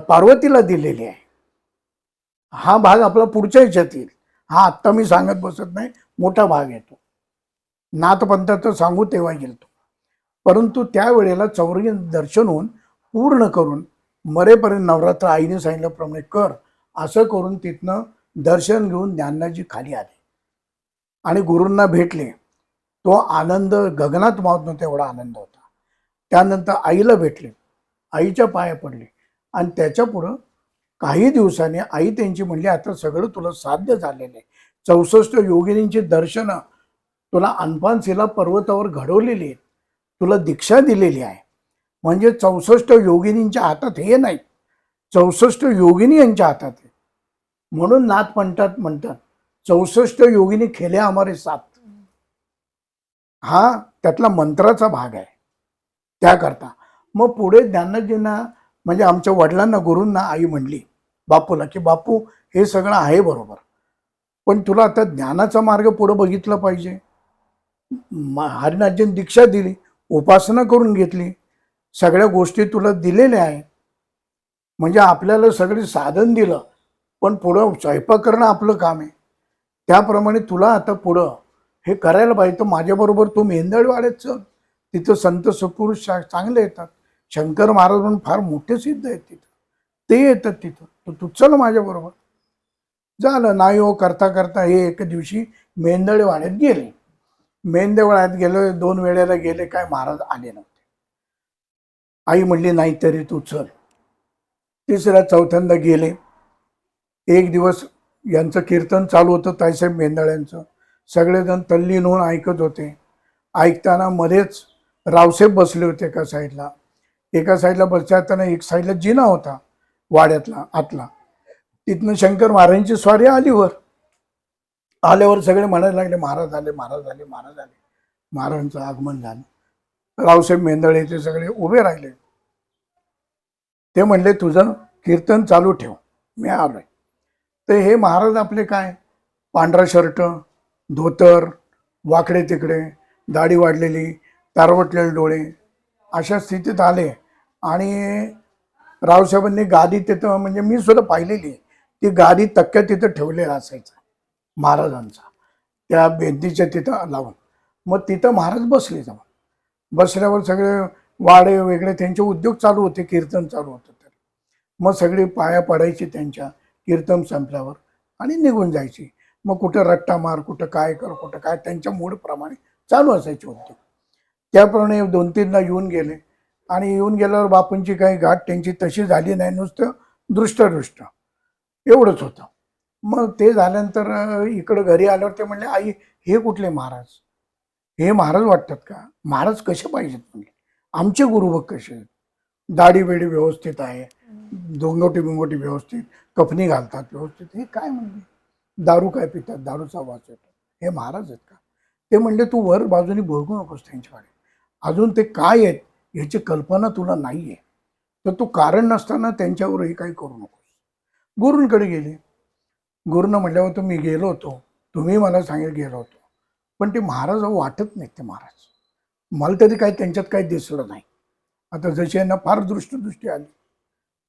पार्वतीला दिलेली आहे. हा भाग आपला पुढच्या ह्याच्यात येईल, हा आत्ता मी सांगत बसत नाही, मोठा भाग येतो नाथपंथाचं सांगू तेव्हा येईल तो. परंतु त्यावेळेला चौरंगी दर्शन होऊन पूर्ण करून मरेपर्यंत नवरात्र आईने सांगितल्याप्रमाणे कर, असं करून तिथनं दर्शन घेऊन ज्ञाननाथजी खाली आले आणि गुरूंना भेटले. तो आनंद गगनात मावत नव्हता एवढा आनंद होता. त्यानंतर आईला भेटले, आईच्या पाया पडले आणि त्याच्या पुढं काही दिवसांनी आई त्यांची म्हणली आता सगळं तुला साध्य झालेलं आहे. 64 योगिनींची दर्शनं तुला अनपानशिला पर्वतावर घडवलेली आहेत, तुला दीक्षा दिलेली आहे. म्हणजे 64 योगिनींच्या हातात हे नाही, 64 योगिनी यांच्या हातात आहे. म्हणून नाथ म्हणतात 64 योगिनी खेले हमारे साथ. हा त्यातला मंत्राचा भाग आहे. त्याकरता मग पुढे ज्ञानजींना, म्हणजे आमच्या वडिलांना, गुरूंना आई म्हणली बापूला की बापू हे सगळं आहे बरोबर, पण तुला आता ज्ञानाचा मार्ग पुढे बघितला पाहिजे. हरिनाथजींनी दीक्षा दिली, उपासना करून घेतली, सगळ्या गोष्टी तुला दिलेल्या आहेत, म्हणजे आपल्याला सगळे साधन दिलं, पण पुढं स्वयंपाक करणं आपलं काम आहे. त्याप्रमाणे तुला आता पुढं हे करायला पाहिजे. तर माझ्याबरोबर तू मेंदळवाड्यात चल, तिथं संत सत्पुरुष चांगले येतात. शंकर महाराज म्हणून फार मोठे सिद्ध आहेत तिथं, ते येतात तिथं, तर तू चल माझ्याबरोबर. झालं नाही हो करता करता हे एक दिवशी मेंदळवाड्यात गेले. मेंदळवाड्यात गेलो, 2 वेळेला गेले, काय महाराज आले नव्हते. आई म्हणली नाही तरी तू चल. तिसऱ्या चौथ्यांदा गेले. एक दिवस यांचं कीर्तन चालू होतं ताईसाहेब मेंदळ्यांचं. सगळेजण तल्लीन होऊन ऐकत होते. ऐकताना मध्येच रावसाहेब बसले होते एका साईडला. एका साईडला बसताना एक साईडला जिना होता वाड्यातला आतला. तिथनं शंकर महाराजांची स्वारी आली वर. आल्यावर सगळे म्हणायला लागले महाराज आले, महाराज आले, महाराज आले. महाराजांचं आगमन झालं. रावसाहेब मेंदळे ते सगळे उभे राहिले. ते म्हणले तुझं कीर्तन चालू ठेव, मी आलोय. तर हे महाराज आपले काय पांढरा शर्ट, धोतर, वाकडे तिकडे, दाढी वाढलेली, तारवटलेले डोळे, अशा स्थितीत आले. आणि रावसाहेबांनी गादी तिथं, म्हणजे मी सुद्धा पाहिलेली, ती गादी तक्क्या तिथं ठेवलेला असायचा महाराजांचा, त्या भिंतीच्या तिथं लावून. मग तिथं महाराज बसले. जाऊन बसल्यावर सगळे वाडे वेगळे त्यांचे उद्योग चालू होते, कीर्तन चालू होतं. तर मग सगळी पाया पडायची त्यांच्या कीर्तन संपल्यावर आणि निघून जायची. मग कुठं रट्टा मार, कुठं काय कर, कुठं काय, त्यांच्या मूडप्रमाणे चालू असायचे उद्योग. त्याप्रमाणे 2-3दा येऊन गेले. आणि येऊन गेल्यावर बापूंची काही गाठ त्यांची तशी झाली नाही, नुसतं दृष्ट एवढंच होतं. मग ते झाल्यानंतर इकडं घरी आल्यावर ते म्हणले आई हे कुठले महाराज, हे महाराज वाटतात का? महाराज कसे पाहिजेत म्हणले, आमचे गुरु बघ कसे आहेत, दाढी बेडी व्यवस्थित आहे, दोंगोटी बिंगोटी व्यवस्थित, कफनी घालतात व्यवस्थित. हे काय म्हणले, दारू काय पितात, दारूचा वास येतो, हे महाराज आहेत का? ते म्हणले तू वर बाजूने बघू नकोस त्यांच्याकडे, अजून ते काय आहेत ह्याची कल्पना तुला नाही आहे, तर तू कारण नसताना त्यांच्यावरही काही करू नकोस. गुरूंकडे गेले. गुरुनं म्हटल्यावर तर मी गेलो होतो, तुम्ही मला सांगितलं गेलो होतो, पण ते महाराज वाटत नाहीत. ते महाराज मला तरी काही त्यांच्यात काही दिसलं नाही. आता जशी यांना फार दृष्टी आली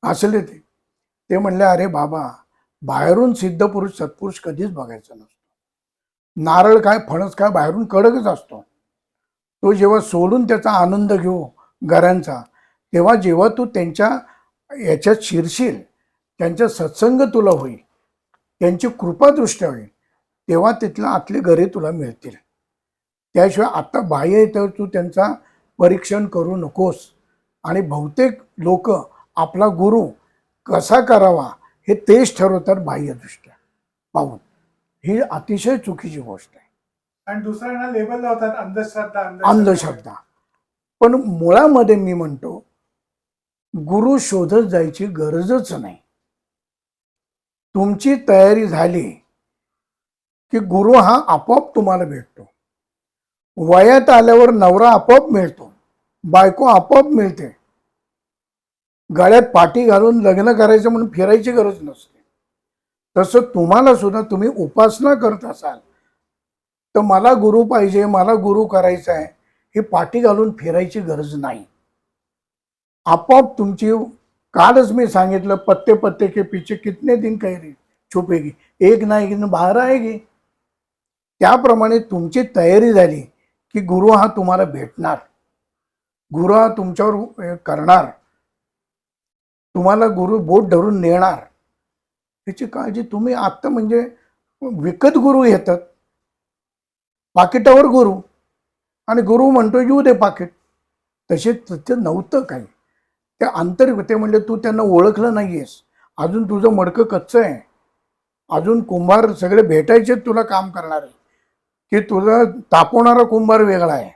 असले ते म्हणले अरे बाबा, बाहेरून सिद्ध पुरुष सत्पुरुष कधीच बघायचा नसतो. नारळ काय फणस काय बाहेरून कडकच असतो. तो जेव्हा सोडून त्याचा आनंद घेऊ घरांचा, तेव्हा जेव्हा तू त्यांच्या याच्यात शिरशील, त्यांचा सत्संग तुला होईल, त्यांची कृपादृष्ट्या होईल, तेव्हा तिथलं आतले घरे तुला मिळतील. त्याशिवाय आता बाह्य तर तू त्यांचा परीक्षण करू नकोस. आणि बहुतेक लोक आपला गुरु कसा करावा हे तेच ठरवतात बाह्यदृष्ट्या पाहून. ही अतिशय चुकीची गोष्ट आहे. आणि दुसऱ्यांना लेबल लावतात अंधश्रद्धा. अंधश्रद्धा. पण मुळामध्ये मी म्हणतो गुरु शोधत जायची गरजच नाही. तुमची तयारी झाली की गुरु हा आपोआप तुम्हाला भेटतो. वयात आल्यावर नवरा आपोआप मिळतो, बायको आपोआप मिळते. गळ्यात पाटी घालून लग्न करायचं म्हणून फिरायची गरज नसते. तसं तुम्हाला सुद्धा तुम्ही उपासना करत असाल तर मला गुरु पाहिजे, मला गुरु करायचा आहे, ही पाटी घालून फिरायची गरज नाही. आपोआप तुमची, कालच मी सांगितलं पत्ते पत्ते के पीछे कितने दिन कैरी छुपेगी, एक ना एक दिन बाहेर आएगी. त्याप्रमाणे तुमची तयारी झाली की गुरु हा तुम्हाला भेटणार, गुरु हा तुमच्यावर करणार, तुम्हाला गुरु बोट धरून नेणार. त्याची काळजी तुम्ही आत्ता, म्हणजे विकत गुरु येतात, पाकिटावर गुरु, आणि गुरु म्हणतो येऊ दे पाकिट. तसे ते नव्हतं काही. त्या आंतरिक ते म्हणजे तू त्यांना ओळखलं नाहीयेस, अजून तुझं मडकं कच्चं आहे, अजून कुंभार सगळे भेटायचे तुला काम करणारे, की तुझा तापवणारा कुंभार वेगळा आहे,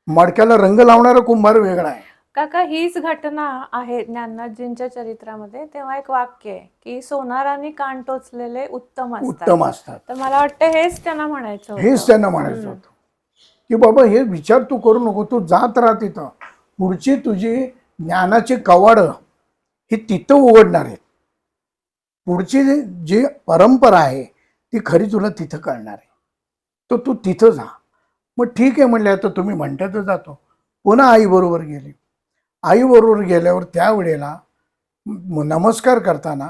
मडक्याला रंग लावणारा कुंभार वेगळा आहे. काका हीच घटना आहे ज्ञाननाथजींच्या चरित्रामध्ये. तेव्हा एक वाक्य आहे की सोनाराने कान टोचलेले उत्तम उत्तम असतात. तर मला वाटतं हेच त्यांना म्हणायचं होतं. हेच त्यांना म्हणायचं होतं की बाबा हे विचार तू करू नको, तू जात राह तिथं. पुढची तुझी ज्ञानाची कवाडं ही तिथं उघडणार आहेत. पुढची जी परंपरा आहे ती खरी तुला तिथं कळणार आहे. तर तू तिथं जा. मग ठीक आहे म्हणले, आता तुम्ही म्हणता तर जातो. पुन्हा आईबरोबर गेले. आईबरोबर गेल्यावर त्यावेळेला नमस्कार करताना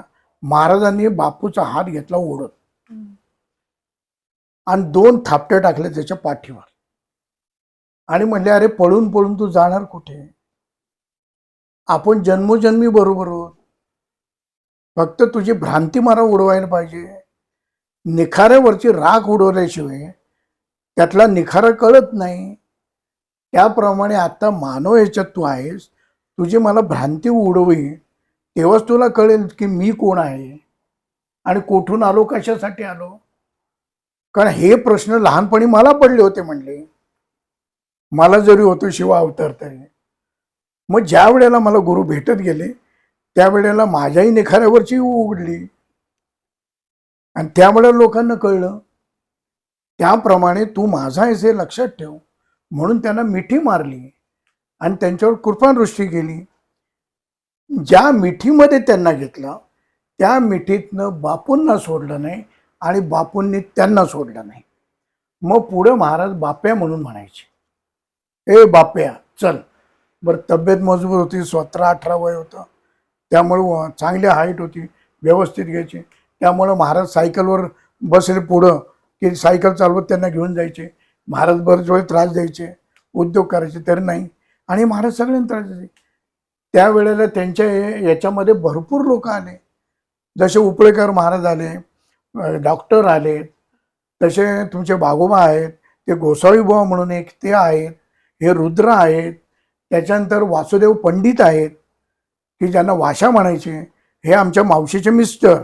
महाराजांनी बापूचा हात घेतला ओढत हम्म. आणि 2 थापटे टाकले त्याच्या पाठीवर आणि म्हणले, अरे पळून पळून तू जाणार कुठे? आपण जन्मोजन्मी बरोबर आहोत. फक्त तुझी भ्रांती मला उडवायला पाहिजे. निखाऱ्यावरची राख उडवल्याशिवाय त्यातला निखारा कळत नाही. त्याप्रमाणे आता मानव ह्याच्यात तू आहेस. तुझी मला भ्रांती उडवी, तेव्हाच तुला कळेल की मी कोण आहे आणि कुठून आलो, कशासाठी आलो. कारण हे प्रश्न लहानपणी मला पडले होते. म्हणले मला जरी होतो शिवा अवतार तरी. मग ज्या वेळेला मला गुरु भेटत गेले त्यावेळेला माझ्याही निखाऱ्यावरची उघडली आणि त्यावेळेला लोकांना कळलं. त्याप्रमाणे तू माझा आहेस हे लक्षात ठेव म्हणून त्यांना मिठी मारली आणि त्यांच्यावर कृपादृष्टी केली. ज्या मिठीमध्ये त्यांना घेतलं त्या मिठीतनं बापूंना सोडलं नाही आणि बापूंनी त्यांना सोडलं नाही. मग पुढे महाराज बाप्या म्हणून म्हणायचे, ए बाप्या चल. बरं, तब्येत मजबूत होती, 17-18 वय होतं, त्यामुळं चांगली हाईट होती, व्यवस्थित घ्यायची. त्यामुळं महाराज सायकलवर बसले पुढं की सायकल चालवत त्यांना घेऊन जायचे. महाराज बरेच वेळ त्रास द्यायचे, उद्योग करायचे तरी नाही, आणि महाराज सगळ्यांना त्रास द्यायचे. त्यावेळेला त्यांच्या याच्यामध्ये भरपूर लोक आले. जसे उपळेकर महाराज आले, डॉक्टर आले, तसे तुमचे बागोबा आहेत, ते गोसावी बुवा म्हणून एक ते आहेत, हे रुद्र आहेत, त्याच्यानंतर वासुदेव पंडित आहेत की ज्यांना वाशा म्हणायचे. हे आमच्या मावशीचे मिस्टर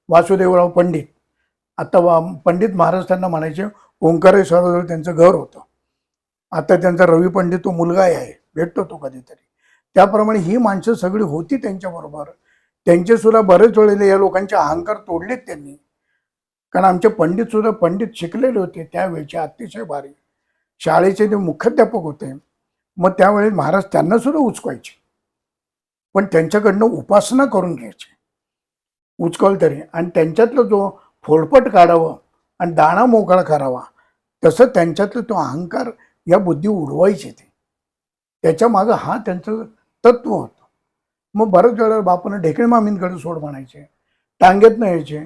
वासुदेवराव पंडित. आता पंडित महाराज त्यांना म्हणायचे. ओंकारेश्वराजवळ त्यांचं घर होतं. आता त्यांचा रवी पंडित तो मुलगाही आहे, भेटतो तो कधीतरी. त्याप्रमाणे ही माणसं सगळी होती त्यांच्याबरोबर. त्यांचे सुद्धा बरेच वेळेला या लोकांचे अहंकार तोडलेत त्यांनी. कारण आमचे पंडित सुद्धा पंडित शिकलेले होते त्यावेळेचे, अतिशय भारी. शाळेचे ते मुख्याध्यापक होते. मग त्यावेळेस महाराज त्यांना सुद्धा उचकायचे, पण त्यांच्याकडनं उपासना करून घ्यायचे, उचकल तरी. आणि त्यांच्यातलं जो फोडपट काढावं आणि दाणा मोकळा करावा, तसं त्यांच्यातलं तो अहंकार या बुद्धी उडवायचे ते. त्याच्या मागं हा त्यांचं तत्व होतं. मग बऱ्याच वेळेला बापून ढेकळे मामींकडे सोड म्हणायचे, टांगेत नाही यायचे.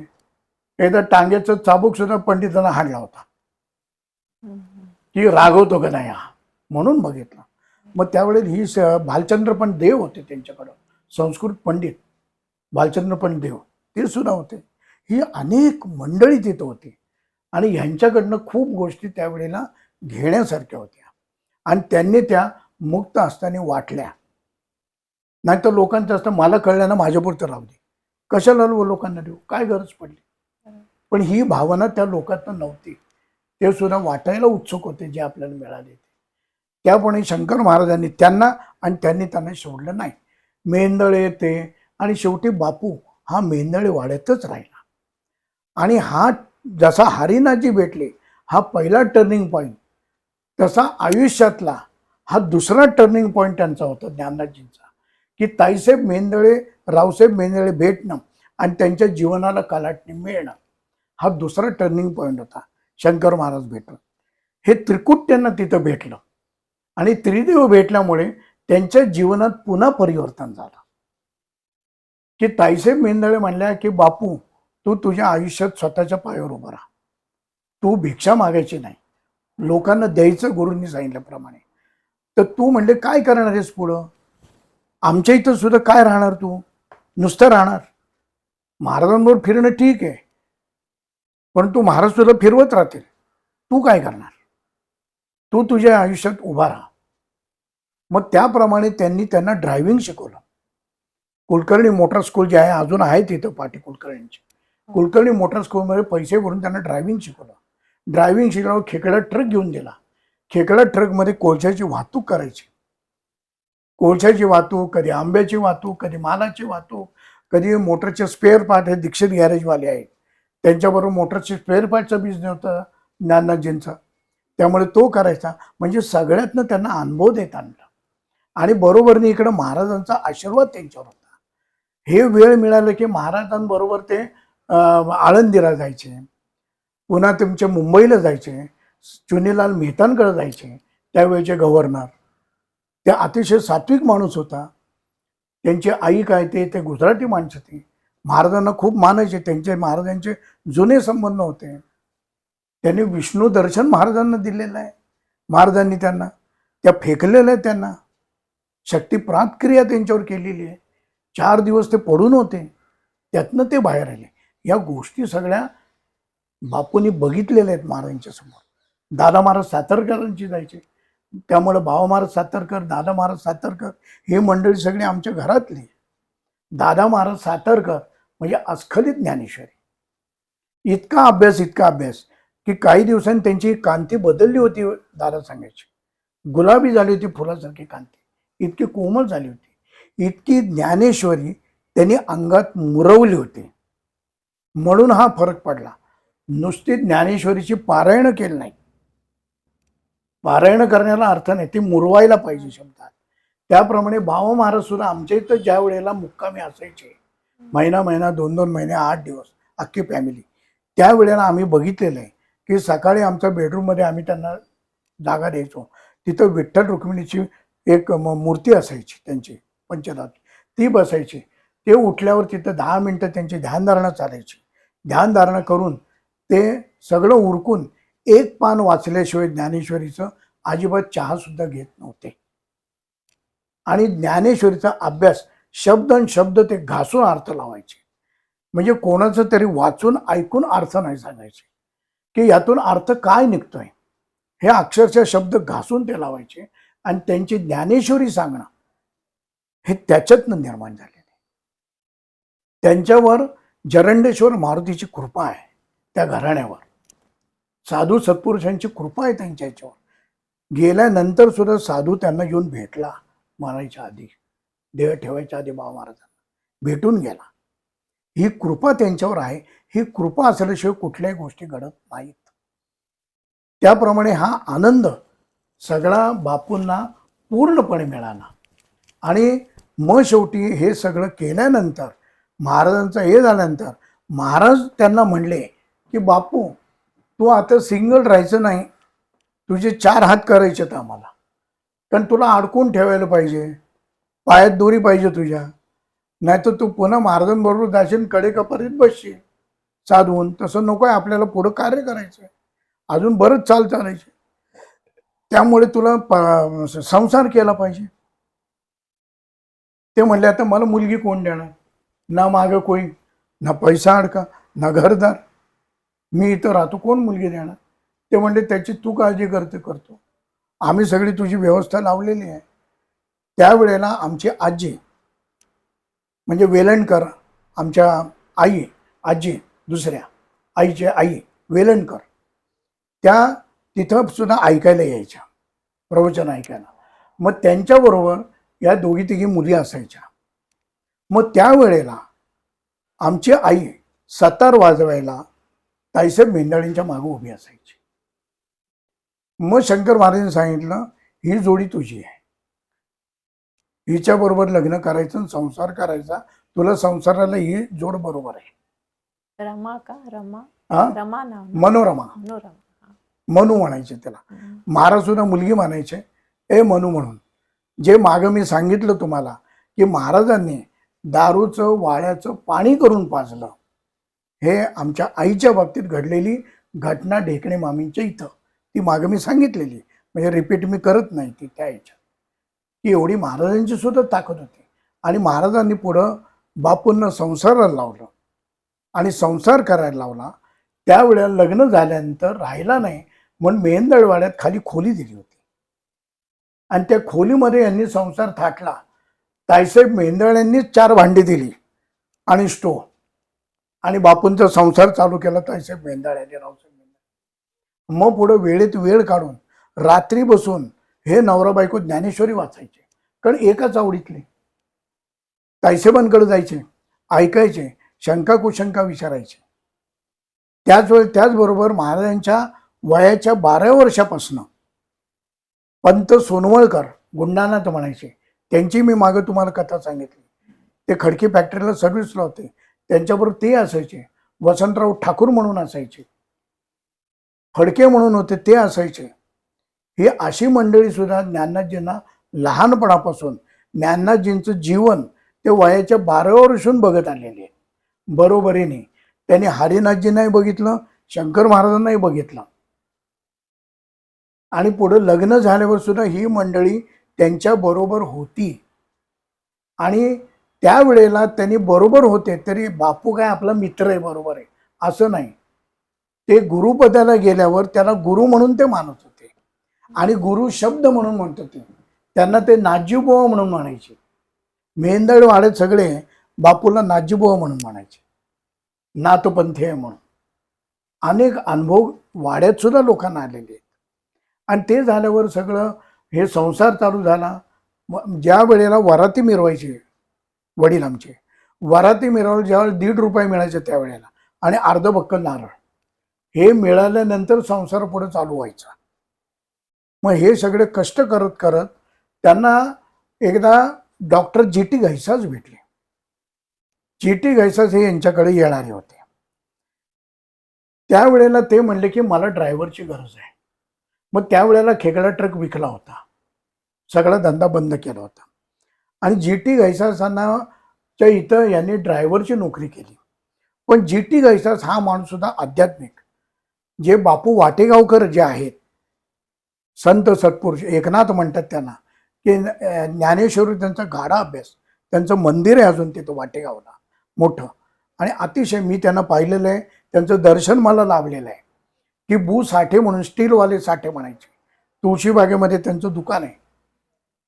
एकदा टांगेचं चाबूक सुद्धा पंडितांना हाडला होता की रागवतो का नाही हा, म्हणून बघितलं. मग त्यावेळेस ही भालचंद्र पण देव होते त्यांच्याकडं, संस्कृत पंडित भालचंद्र पण देव ते सुद्धा होते. ही अनेक मंडळी तिथं होती आणि ह्यांच्याकडनं खूप गोष्टी त्यावेळेला घेण्यासारख्या होत्या आणि त्यांनी त्या मुक्त असताना वाटल्या. नाही तर लोकांचं असतं मला कळल्यानं माझ्यापुरतं राहू दे, कशाला लोकांना देऊ, काय गरज पडली. पण ही भावना त्या लोकांना नव्हती. ते सुद्धा वाटायला उत्सुक होते जे आपल्याला मिळाले. त्यामुळे शंकर महाराजांनी त्यांना आणि त्यांनी त्यांना सोडलं नाही. मेंदळे ते आणि शेवटी बापू हा मेंदळे वाड्यातच राहिला. आणि हा जसा हरिनाथजी भेटले हा पहिला टर्निंग पॉईंट, तसा आयुष्यातला हा दुसरा टर्निंग पॉईंट त्यांचा होता ज्ञानराजजींचा, की ताईसाहेब मेंदळे रावसाहेब मेंदळे भेटणं आणि त्यांच्या जीवनाला कलाटणी मिळणं हा दुसरा टर्निंग पॉईंट होता. शंकर महाराज भेटलं, हे त्रिकूट त्यांना तिथं भेटलं आणि त्रिदेव भेटल्यामुळे त्यांच्या जीवनात पुन्हा परिवर्तन झालं. की ताईसाहेब मेंदळे म्हणल्या की बापू तू तुझ्या आयुष्यात स्वतःच्या पायावर उभा राहा, तू भिक्षा मागायची नाही, लोकांना द्यायचं गुरूंनी सांगितल्याप्रमाणे. तर तू म्हणले काय करणार आहेस पुढं, आमच्या इथं सुद्धा काय राहणार, तू नुसतं राहणार. महाराजांबरोबर फिरणं ठीक आहे, पण तू महाराज तुला फिरवत राहतील, तू काय करणार, तू तुझ्या आयुष्यात उभा राहा. मग त्याप्रमाणे त्यांनी त्यांना ड्रायव्हिंग शिकवलं. कुलकर्णी मोटर स्कूल जे आहे अजून आहे तिथं पाटी कुलकर्णींची, कुलकर्णी मोटर स्कूलमध्ये पैसे भरून त्यांना ड्रायव्हिंग शिकवलं. ड्रायव्हिंग शिकल्यावर खेकडा ट्रक घेऊन दिला. खेकडा ट्रकमध्ये कोळशाची वाहतूक करायची. कोळशाची वाहतूक, कधी आंब्याची वाहतूक, कधी मालाची वाहतूक, कधी मोटरचे स्पेअर पार्ट. हे दीक्षित गॅरेजवाले आहेत, त्यांच्याबरोबर मोटरचे स्पेअर पार्टचा बिझनेस होता ज्ञानराजजींचा, त्यामुळे तो करायचा. म्हणजे सगळ्यातनं त्यांना अनुभव देत आणला आणि बरोबरने इकडं महाराजांचा आशीर्वाद त्यांच्यावर होता. हे वेळ मिळालं की महाराजांबरोबर ते आळंदीला जायचे, पुन्हा तुमचे मुंबईला जायचे, चुनीलाल मेहतांकडे जायचे, त्यावेळेचे गव्हर्नर. ते अतिशय सात्विक माणूस होता. त्यांची आई काय ते गुजराती माणसं ती महाराजांना खूप मानायचे, त्यांचे महाराजांचे जुने संबंध होते. त्यांनी विष्णू दर्शन महाराजांना दिलेलं आहे. महाराजांनी त्यांना त्या फेकलेल्या आहेत, त्यांना शक्तिप्रात क्रिया त्यांच्यावर केलेली आहे. 4 दिवस ते पडून होते, त्यातनं ते बाहेर आले. या गोष्टी सगळ्या बापूंनी बघितलेल्या आहेत महाराजांच्या समोर. दादा महाराज सातारकरांची जायचे, त्यामुळे बाबा महाराज सातारकर, दादा महाराज सातारकर हे मंडळी सगळे आमच्या घरातली. दादा महाराज सातारकर म्हणजे अस्खलित ज्ञानेश्वरी. इतका अभ्यास की काही दिवसांनी त्यांची कांती बदलली होती. दादा सांगायचे गुलाबी झाली होती फुलासारखी कांती, इतकी कोमल झाली होती. इतकी ज्ञानेश्वरी त्यांनी अंगात मुरवली होती. म्हणून हा फरक पडला. नुसती ज्ञानेश्वरीची पारायण केली नाही, पारायण करण्याला अर्थ नाही, ती मुरवायला पाहिजे शब्दात. त्याप्रमाणे बाबा महाराज सुद्धा आमच्या इथं ज्या वेळेला मुक्कामी असायचे, महिना 2 महिने 8 दिवस अख्खी फॅमिली, त्यावेळेला आम्ही बघितलेलं आहे की सकाळी आमच्या बेडरूममध्ये आम्ही त्यांना जागा द्यायचो. तिथं विठ्ठल रुक्मिणीची एक मूर्ती असायची, त्यांची पंचधातू, ती बसायची. ते उठल्यावर तिथं 10 मिनिटं त्यांची ध्यानधारणा चालायची. ध्यानधारणा करून ते सगळं उरकून एक पान वाचल्याशिवाय ज्ञानेश्वरीचं अजिबात चहा सुद्धा घेत नव्हते. आणि ज्ञानेश्वरीचा अभ्यास शब्द आणि शब्द ते घासून अर्थ लावायचे. म्हणजे कोणाचं तरी वाचून ऐकून अर्थ नाही सांगायचे की यातून अर्थ काय निघतोय, हे अक्षरशः शब्द घासून ते लावायचे. आणि त्यांची ज्ञानेश्वरी सांगणं हे त्याच्यातनं निर्माण झालेलं आहे. त्यांच्यावर जरंडेश्वर मारुतीची कृपा आहे, त्या घराण्यावर साधू सत्पुरुषांची कृपा आहे त्यांच्या याच्यावर. गेल्यानंतर सुद्धा साधू त्यांना येऊन भेटला. मारायच्या आधी, देह ठेवायच्या आधी बाबा महाराजांना भेटून गेला. ही कृपा त्यांच्यावर आहे. ही कृपा असल्याशिवाय कुठल्याही गोष्टी घडत नाहीत. त्याप्रमाणे हा आनंद सगळा बापूंना पूर्णपणे मिळाला. आणि मग शेवटी हे सगळं केल्यानंतर, महाराजांचं हे झाल्यानंतर, महाराज त्यांना म्हणले की बापू तू आता सिंगल राहायचं नाही, तुझे 4 हात करायचे आहेत आम्हाला, कारण तुला अडकून ठेवायला पाहिजे, पायात दोरी पाहिजे तुझ्या, नाहीतर तू पुन्हा महाराजांबरोबर जाशील कडेकपारीत बसशील साधवून. तसं नको आहे, आपल्याला पुढं कार्य करायचं आहे, अजून बरंच चालायचे. त्यामुळे तुला संसार केला पाहिजे. ते म्हणले आता मला मुलगी कोण देणार, ना मागं कोणी, ना पैसा अडका, ना घरदार, मी इथं राहतो, कोण मुलगी देणार. ते म्हणले त्याची तू काळजी करतो, आम्ही सगळी तुझी व्यवस्था लावलेली आहे. त्यावेळेला आमची आजी म्हणजे वेलणकर, आमच्या आई, आजी दुसऱ्या आईची आई वेलणकर, त्या तिथं सुद्धा ऐकायला यायच्या, प्रवचन ऐकायला. मग त्यांच्याबरोबर या 2-3 मुली असायच्या. मग त्यावेळेला आमची आई सतार वाजवायला ताईसाहेब मेंढाळींच्या मागे उभी असायची. मग शंकर महाराजांनी सांगितलं ही जोडी तुझी आहे, हिच्याबरोबर लग्न करायचं, संसार करायचा, तुला संसाराला ही जोड बरोबर आहे. रमा का रमा, हा, रमा ना, मनोरमा, मनोरमा. मनू म्हणायचे त्याला. महाराज सुद्धा मुलगी म्हणायचे ए मनू म्हणून. जे मागं मी सांगितलं तुम्हाला की महाराजांनी दारूचं वाळ्याचं पाणी करून पाजलं, हे आमच्या आईच्या बाबतीत घडलेली घटना ढेकणे मामींच्या इथं, ती मागं मी सांगितलेली, म्हणजे रिपीट मी करत नाही ती. त्या याच्यात की एवढी महाराजांची सुद्धा ताकद होती. आणि महाराजांनी पुढं बापूंना संसाराला लावलं आणि संसार करायला लावला. त्यावेळेला लग्न झाल्यानंतर राहिला नाही म्हणून मेंदळवाड्यात खाली खोली दिली होती. आणि त्या खोलीमध्ये यांनी संसार थाटला. ताईसाहेब मेंदळ्यांनीच 4 भांडी दिली आणि स्टोव, आणि बापूंचा संसार चालू केला ताईसाहेब मेंदळ्यांनी, रावसाहेब मेंदळे. मग पुढं वेळेत वेळ काढून रात्री बसून हे नवरा बायको ज्ञानेश्वरी वाचायचे, कारण एकाच आवडीतले. ताईसाहेबांकडे जायचे, ऐकायचे, शंका कुशंका विचारायचे. त्याचबरोबर महाराजांच्या वयाच्या 12व्या वर्षापासून पंत सोनवळकर, गुंडानाथ म्हणायचे, त्यांची मी मागं तुम्हाला कथा सांगितली. ते खडकी फॅक्टरीला सर्व्हिसला होते, त्यांच्याबरोबर ते असायचे. वसंतराव ठाकूर म्हणून असायचे, फडके म्हणून होते ते असायचे. ही अशी मंडळी सुद्धा ज्ञाननाथजींना लहानपणापासून, ज्ञाननाथजींचं जीवन ते वयाच्या 12व्या वर्षून बघत आलेले आहे. बरोबरीने. त्यांनी हरिनाथजी नाही बघितलं, शंकर महाराजांनाही बघितलं. आणि पुढे लग्न झाल्यावर सुद्धा ही मंडळी त्यांच्या बरोबर होती. आणि त्यावेळेला त्यांनी बरोबर होते तरी बापू काय आपला मित्र आहे, बरोबर आहे असं नाही. ते गुरुपदाला गेल्यावर त्याला गुरु म्हणून ते मानत होते आणि गुरु शब्द म्हणून म्हणत होते. त्यांना ते नाजीबुवा म्हणून म्हणायचे. मेंदळ वाड्यात सगळे बापूला नाजीबुवा म्हणून म्हणायचे, नाथपंथी आहे म्हणून. अनेक अनुभव वाड्यात सुद्धा लोकांना आलेले आहेत. आणि ते झाल्यावर सगळं हे संसार चालू झाला. ज्या वेळेला वराती मिरवायचे वडील आमचे, वराती मिरवायला ज्यावेळेला ₹1.5 मिळायचे त्यावेळेला आणि अर्धबक्कल नारळ, हे मिळाल्यानंतर संसार पुढे चालू व्हायचा. मग हे सगळे कष्ट करत करत त्यांना एकदा डॉक्टर जी.टी. घैसास भेटले. जी.टी. घैसास हे यांच्याकडे येणारे होते. त्यावेळेला ते म्हणले की मला ड्रायव्हरची गरज आहे. मग त्यावेळेला खेकडा ट्रक विकला होता, सगळा धंदा बंद केला होता. आणि जी.टी. घैसासांना इथं यांनी ड्रायव्हरची नोकरी केली. पण जी.टी. घैसास हा माणूस सुद्धा आध्यात्मिक, जे बापू वाटेगावकर जे आहेत, संत सत्पुरुष एकनाथ म्हणतात त्यांना, की ज्ञानेश्वरी त्यांचा गाढा अभ्यास, त्यांचं मंदिर आहे अजून तिथं वाटेगावला मोठं. आणि अतिशय मी त्यांना पाहिलेलं आहे, त्यांचं दर्शन मला लाभलेलं आहे. की बू साठे म्हणून स्टीलवाले साठे म्हणायचे, तुळशीबागेमध्ये त्यांचं दुकान आहे,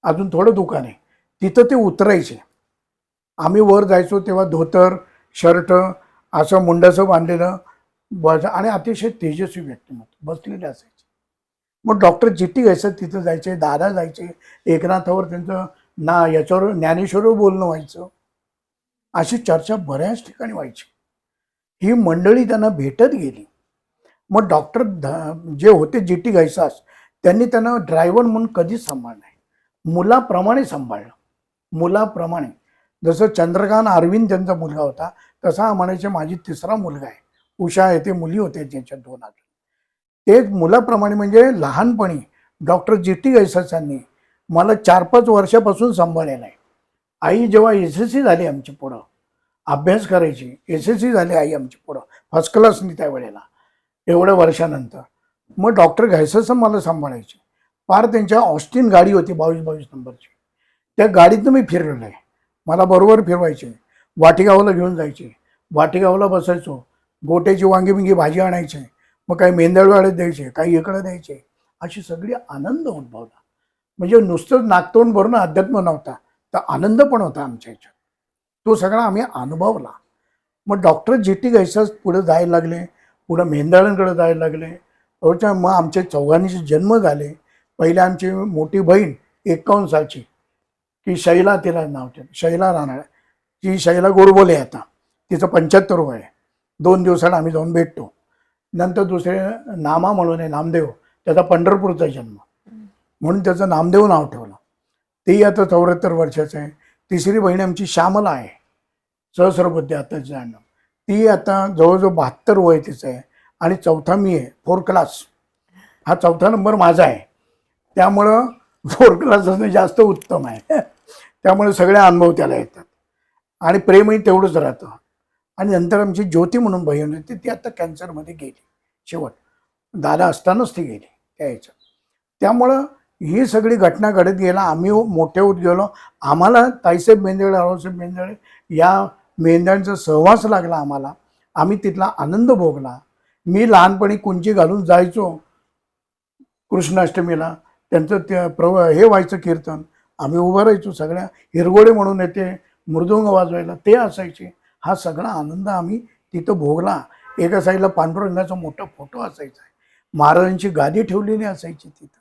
अजून थोडं दुकान आहे, तिथं ते उतरायचे. आम्ही वर जायचो तेव्हा धोतर शर्ट असं मुंडासं बांधलेलं बस आणि अतिशय तेजस्वी व्यक्तिमत्व बसलेले असायचे. मग डॉक्टर जी.टी. घैसास तिथं जायचे, दादा जायचे, एकनाथावर त्यांचं याच्यावर ज्ञानेश्वरवर बोलणं व्हायचं. अशी चर्चा बऱ्याच ठिकाणी व्हायची. ही मंडळी त्यांना भेटत गेली. मग डॉक्टर जे होते जी.टी. घैसास, त्यांनी त्यांना ड्रायव्हर म्हणून कधीच सांभाळलं नाही, मुलाप्रमाणे सांभाळलं, मुलाप्रमाणे. जसं चंद्रकांत अरविंद त्यांचा मुलगा होता, तसा हा म्हणायचे माझी 3रा मुलगा आहे. उषा आहे, ते मुली होते ज्यांच्या 2 अजून. तेच मुलाप्रमाणे. म्हणजे लहानपणी डॉक्टर जी.टी. घैसासांनी मला 4-5 वर्षापासून सांभाळलेलं आहे. आई जेव्हा SSC झाली आमची पुढं अभ्यास करायची, SSC झाली आई आमची पुढं फर्स्ट क्लासनी त्यावेळेला, एवढ्या वर्षानंतर. मग डॉक्टर घैसास मला सांभाळायचे. फार त्यांच्या ऑस्टिन गाडी होती 22-22 नंबरची, त्या गाडीतनं मी फिरलेलो आहे. मला बरोबर फिरवायचे, वाटेगावला घेऊन जायचे, वाटेगावला बसायचो, गोट्याची वांगी बिंगी भाजी आणायचे, मग काही मेंदळवाड्यात द्यायचे, काही इकडं द्यायचे. अशी सगळी आनंद उद्भवला. म्हणजे नुसतंच नागतोंड भरून अध्यात्म नव्हता, तर आनंद पण होता आमच्या ह्याच्यात. तो सगळा आम्ही अनुभवला. मग डॉक्टर जी.टी. घैसास पुढे जायला लागले, पुढं मेंदळांकडे जायला लागले. मग आमचे चौघांचे जन्म झाले. पहिले आमची मोठी बहीण 51 सालची, की शैला, तिला नाव ठेवलं शैला रानडे, ती शैला गोडबोले आता, तिचं 75 वय आहे. 2 दिवसाला आम्ही जाऊन भेटतो. नंतर दुसरे नामा म्हणून आहे, नामदेव, त्याचा पंढरपूरचा जन्म म्हणून त्याचं नामदेव नाव ठेवलं. तेही आता 74 वर्षाचं आहे. 3री बहीण आमची श्यामला आहे, सहस्रबुद्धी आता जाणं, ती आता जवळजवळ 72 वय तिचं आहे. आणि 4था मी आहे, 4 क्लास. हा 4था नंबर माझा आहे. त्यामुळं 4 क्लास असणं जास्त उत्तम आहे. त्यामुळे सगळे अनुभव त्याला येतात आणि प्रेमही तेवढंच राहतं. आणि नंतर आमची ज्योती म्हणून बहीण होती, ती आता कॅन्सरमध्ये गेली शेवट, दादा असतानाच ती गेली त्या ह्याच्यात. त्यामुळं ही सगळी घटना घडत गेला. आम्ही मोठे होत गेलो. आम्हाला ताईसाहेब मेंदळे, रावसाहेब मेंदळे या मेंढ्यांचा सहवास लागला आम्हाला. आम्ही तिथला आनंद भोगला. मी लहानपणी कुंची घालून जायचो कृष्णाष्टमीला, त्यांचं ते हे व्हायचं कीर्तन, आम्ही उभं राहायचो. सगळ्या हिरगोडे म्हणून येते मृदुंग वाजवायला ते असायचे. हा सगळा आनंद आम्ही तिथं भोगला. एका साईडला पांडुरंगाचा मोठा फोटो असायचा, महाराजांची गादी ठेवलेली असायची तिथं.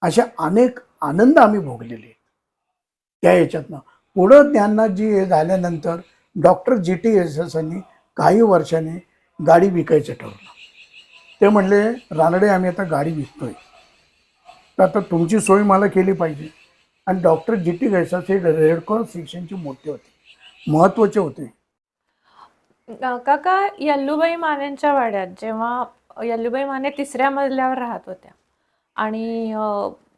अशा अनेक आनंद आम्ही भोगलेले त्या ह्याच्यातनं. पुढं त्यांना जी झाल्यानंतर डॉक्टर जी.टी. घैसासांनी काही वर्षांनी गाडी विकायचं ठरवलं. ते म्हणले रानडे आम्ही आता गाडी विकतोय, तर आता तुमची सोय मला केली पाहिजे. आणि डॉक्टर जी.टी. घैसास हे रेड क्रॉस सेक्शनचे मोठे होते, महत्त्वाचे होते. काका, यल्लूबाई मानेंच्या वाड्यात जेव्हा यल्लूबाई माने 3ऱ्या मजल्यावर राहत होत्या आणि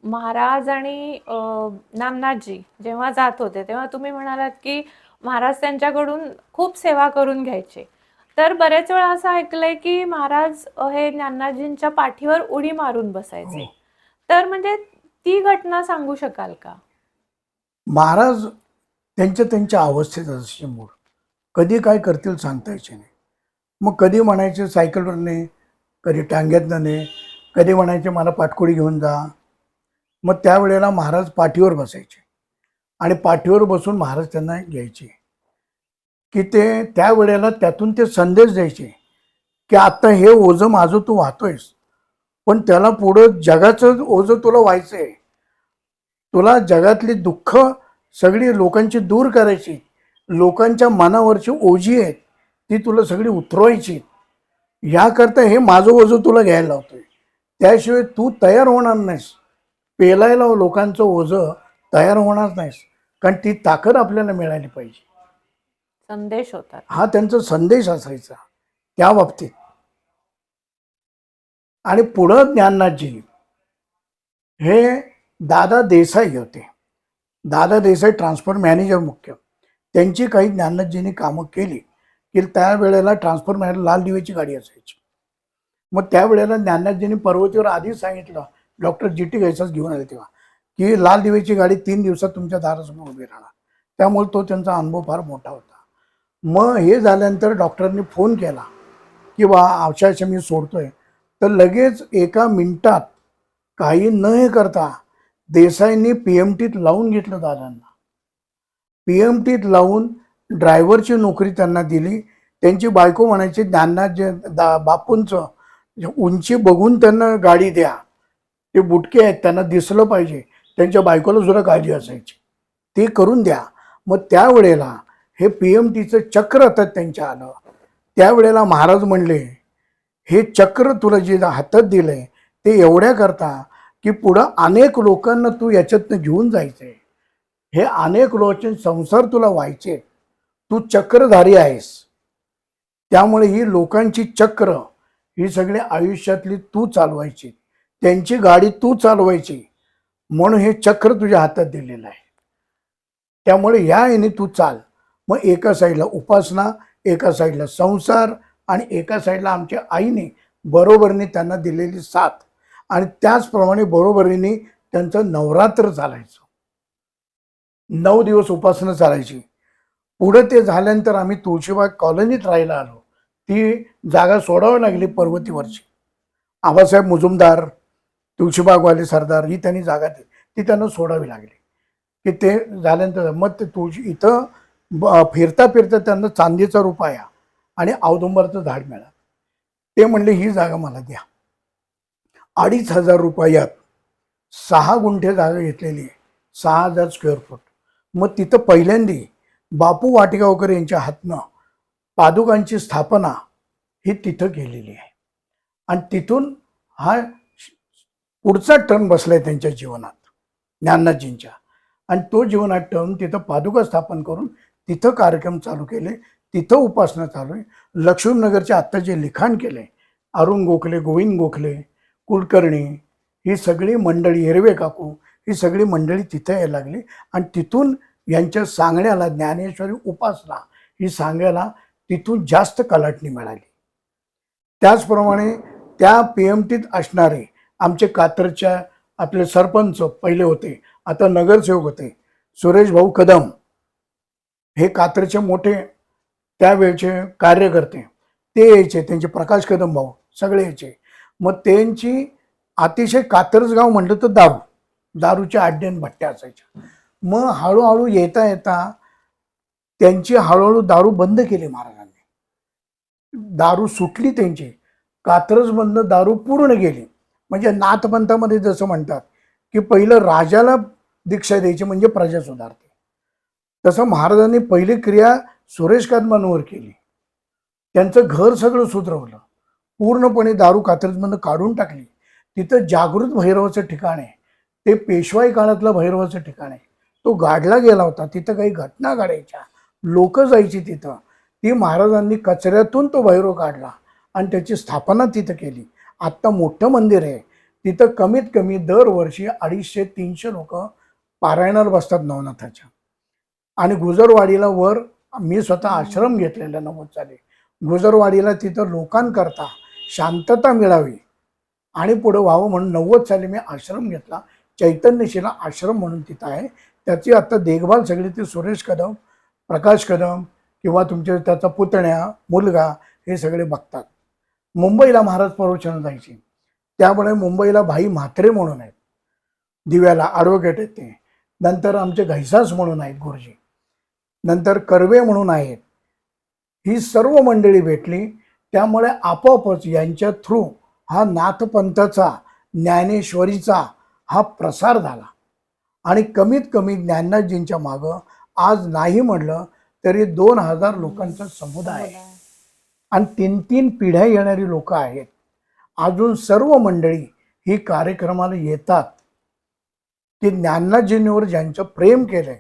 महाराज आणि नामनाथजी जेव्हा जात होते तेव्हा तुम्ही म्हणालात की महाराज त्यांच्याकडून खूप सेवा करून घ्यायचे. तर बरेच वेळा असं ऐकलंय की महाराज हे ज्ञानराजींच्या पाठीवर उडी मारून बसायचे. हो. तर म्हणजे ती घटना सांगू शकाल का? महाराज त्यांच्या अवस्थेत असे मूळ कधी काय करतील सांगता यायचे नाही. मग कधी म्हणायचे सायकलवर ने, कधी टांग्यातनं ने, कधी म्हणायचे मला पाटकोडी घेऊन जा. मग त्यावेळेला महाराज पाठीवर बसायचे आणि पाठीवर बसून महाराज त्यांना घ्यायचे की ते त्यावेळेला त्यातून ते संदेश द्यायचे की आता हे ओझं माझं तू वाहतोयस, पण त्याला पुढं जगाचं ओझं तुला व्हायचंय. तुला जगातली दुःख सगळी लोकांची दूर करायची, लोकांच्या मनावरची ओझी आहेत ती तुला सगळी उतरवायची. याकरता हे माझं ओझं तुला घ्यायला लावतोय, त्याशिवाय तू तयार होणार नाहीस. पेलायला लोकांचं ओझं तयार होणार नाहीस, कारण ती ताकद आपल्याला मिळाली पाहिजे. संदेश होता. हा त्यांचा संदेश असायचा त्या बाबतीत. आणि पुढं ज्ञाननाथजी हे दादा देसाई होते. दादा देसाई ट्रान्सपोर्ट मॅनेजर मुख्य. त्यांची काही ज्ञाननाथजींनी कामं केली की त्यावेळेला ट्रान्सपोर्ट मॅनेजर लाल दिवेची गाडी असायची. मग त्यावेळेला ज्ञाननाथजींनी पर्वतीवर आधीच सांगितलं, डॉक्टर जी टी गैसाच घेऊन आले तेव्हा, की लाल दिवेची गाडी 3 दिवसात तुमच्या दारासमोर उभी राहणार. त्यामुळे तो त्यांचा अनुभव फार मोठा होता. मग हे झाल्यानंतर डॉक्टरांनी फोन केला की बा अशा मी सोडतोय. तर लगेच एका मिनिटात काही न हे करता देसाईंनी PMTत लावून घेतलं दादांना. PMTत लावून ड्रायव्हरची नोकरी त्यांना दिली. त्यांची बायको म्हणायची ज्ञाननाथ जे बापूंचं उंची बघून त्यांना गाडी द्या, ते बुटके आहेत त्यांना दिसलं पाहिजे. त्यांच्या बायकोला सुद्धा काळजी असायची, ते करून द्या. मग त्यावेळेला हे PMTचं चक्र आता त्यांच्या आलं. त्यावेळेला महाराज म्हणले हे चक्र तुला जे हातात दिलंय ते एवढ्या करता की पुढं अनेक लोकांना तू याच्यातनं घेऊन जायचंय. हे अनेक लोकांचे संसार तुला व्हायचे, तू चक्रधारी आहेस. त्यामुळे ही लोकांची चक्र ही सगळी आयुष्यातली तू चालवायची, त्यांची गाडी तू चालवायची, म्हणून हे चक्र तुझ्या हातात दिलेलं आहे. त्यामुळे या याने तू चाल. मग एका साईडला उपासना, एका साईडला संसार आणि एका साईडला आमच्या आईने बरोबरीने त्यांना दिलेली साथ, आणि त्याचप्रमाणे बरोबरीने त्यांचं नवरात्र चालायचं. 9 दिवस उपासना चालायची. पुढे ते झाल्यानंतर आम्ही तुळशीबाग कॉलनीत राहायला आलो. ती जागा सोडावी लागली पर्वतीवरची. आबासाहेब मुजुमदार, तुळशीबागवाले सरदार ही त्यांनी जागा दिली, ती त्यांना सोडावी लागली. की ते झाल्यानंतर मग ते तुळशी इथं फिरता फिरता त्यांना चांदीचा रुपया आणि औदुंबराचं झाड मिळालं. ते म्हणले ही जागा मला द्या. 2,500 रुपयात 6 गुंठे जागा घेतलेली आहे, 6,000 स्क्वेअर फूट. मग तिथं पहिल्यांदी बापू वाटेगावकर यांच्या हातनं पादुकांची स्थापना ही तिथं केलेली आहे. आणि तिथून हा पुढचा टर्न बसलाय त्यांच्या जीवनात ज्ञाननाथजींच्या. आणि तो जीवनात टर्न तिथं पादुका स्थापन करून तिथं कार्यक्रम चालू केले, तिथं उपासना चालू आहे. लक्ष्मीनगरचे आत्ता जे लिखाण केले, अरुण गोखले, गोविंद गोखले, कुलकर्णी, ही सगळी मंडळी, हिरवे काकू, ही सगळी मंडळी तिथं यायला लागली. आणि तिथून यांच्या सांगण्याला ज्ञानेश्वरी उपासना ही सांगायला तिथून जास्त कलाटणी मिळाली. त्याचप्रमाणे त्या PMTत असणारे आमचे कात्रच्या आपले सरपंच पहिले होते, आता नगरसेवक होते, सुरेश भाऊ कदम, हे कात्रचे मोठे त्यावेळचे कार्यकर्ते, ते यायचे. त्यांचे प्रकाश कदम भाऊ सगळे यायचे. मग त्यांची अतिशय कात्रजगाव म्हटलं तर दारूच्या अड्ड्यान भट्ट्या असायच्या. मग हळूहळू येता येता त्यांची हळूहळू दारू बंद केली महाराजांनी. दारू सुटली त्यांची, कात्रजमधनं दारू पूर्ण गेली. म्हणजे नाथपंथामध्ये जसं म्हणतात की पहिलं राजाला दीक्षा द्यायची म्हणजे प्रजा सुधारते, तसं महाराजांनी पहिली क्रिया सुरेश कदमांवर केली. त्यांचं घर सगळं सुधरवलं, पूर्णपणे दारू कात्रजमधनं काढून टाकली. तिथं जागृत भैरवाचं ठिकाण आहे, ते पेशवाई काळातलं भैरवाचं ठिकाण आहे. तो गाडला गेला होता, तिथं काही घटना घडायच्या, लोक जायची तिथं. ती महाराजांनी कचऱ्यातून तो भैरव काढला आणि त्याची स्थापना तिथं केली. आत्ता मोठं मंदिर आहे तिथं. कमीत कमी दरवर्षी 250-300 लोक पारायणाला बसतात नवनाथाच्या. आणि गुजरवाडीला वर मी स्वतः आश्रम घेतलेला 90 साली. गुजरवाडीला तिथं लोकांकरता शांतता मिळावी आणि पुढे व्हावं म्हणून 90 साली मी आश्रम घेतला. चैतन्यशिला आश्रम म्हणून तिथं आहे. त्याची आता देखभाल सगळी ती सुरेश कदम, प्रकाश कदम किंवा तुमचे त्याचा पुतण्या, मुलगा हे सगळे बघतात. मुंबईला महाराज प्रवचनं जायची, त्यामुळे मुंबईला भाई म्हात्रे म्हणून आहेत, दिव्याला ॲडव्होकेट आहेत ते. नंतर आमचे घैसास म्हणून आहेत गुरुजी, नंतर कर्वे म्हणून आहेत. ही सर्व मंडळी भेटली, त्यामुळे आपोआपच यांच्या थ्रू हा नाथपंथाचा, ज्ञानेश्वरीचा हा प्रसार झाला. आणि कमीत कमी ज्ञाननाथजींच्या मागं आज नाही म्हटलं तरी 2000 लोकांचा समुदाय आहे आणि 3-3 पिढ्या येणारी लोक आहेत. अजून सर्व मंडळी ही कार्यक्रमाला येतात की ज्ञाननाथजींवर ज्यांचं प्रेम केलंय,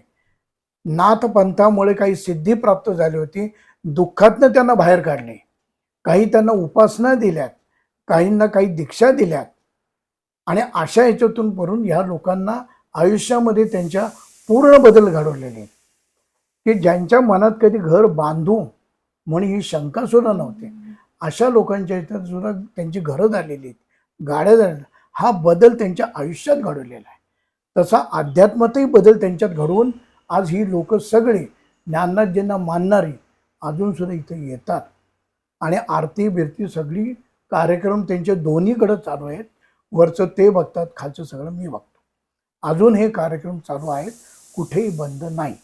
नाथपंथामुळे काही सिद्धी प्राप्त झाली होती, दुःखातनं त्यांना बाहेर काढले, काही त्यांना उपासना दिल्यात, काहींना काही दीक्षा दिल्यात आणि अशा याच्यातून करून ह्या लोकांना आयुष्यामध्ये त्यांच्या पूर्ण बदल घडवलेले, की ज्यांच्या मनात कधी घर बांधू म्हणून ही शंका सुद्धा नव्हती, अशा लोकांच्या इथं सुद्धा त्यांची घरं झालेली आहेत, गाड्या झालेल्या. हा बदल त्यांच्या आयुष्यात घडवलेला आहे. तसा अध्यात्मातही बदल त्यांच्यात घडवून आज ही लोक सगळी ज्ञाननाथजींना मानणारी अजून सुद्धा इथं येतात आणि आरती बिरती सगळी कार्यक्रम त्यांचे दोन्हीकडे चालू आहेत. वरचं ते बघतात, खालचं सगळं मी बघतो. अजून हे कार्यक्रम चालू आहेत, कुठेही बंद नाही.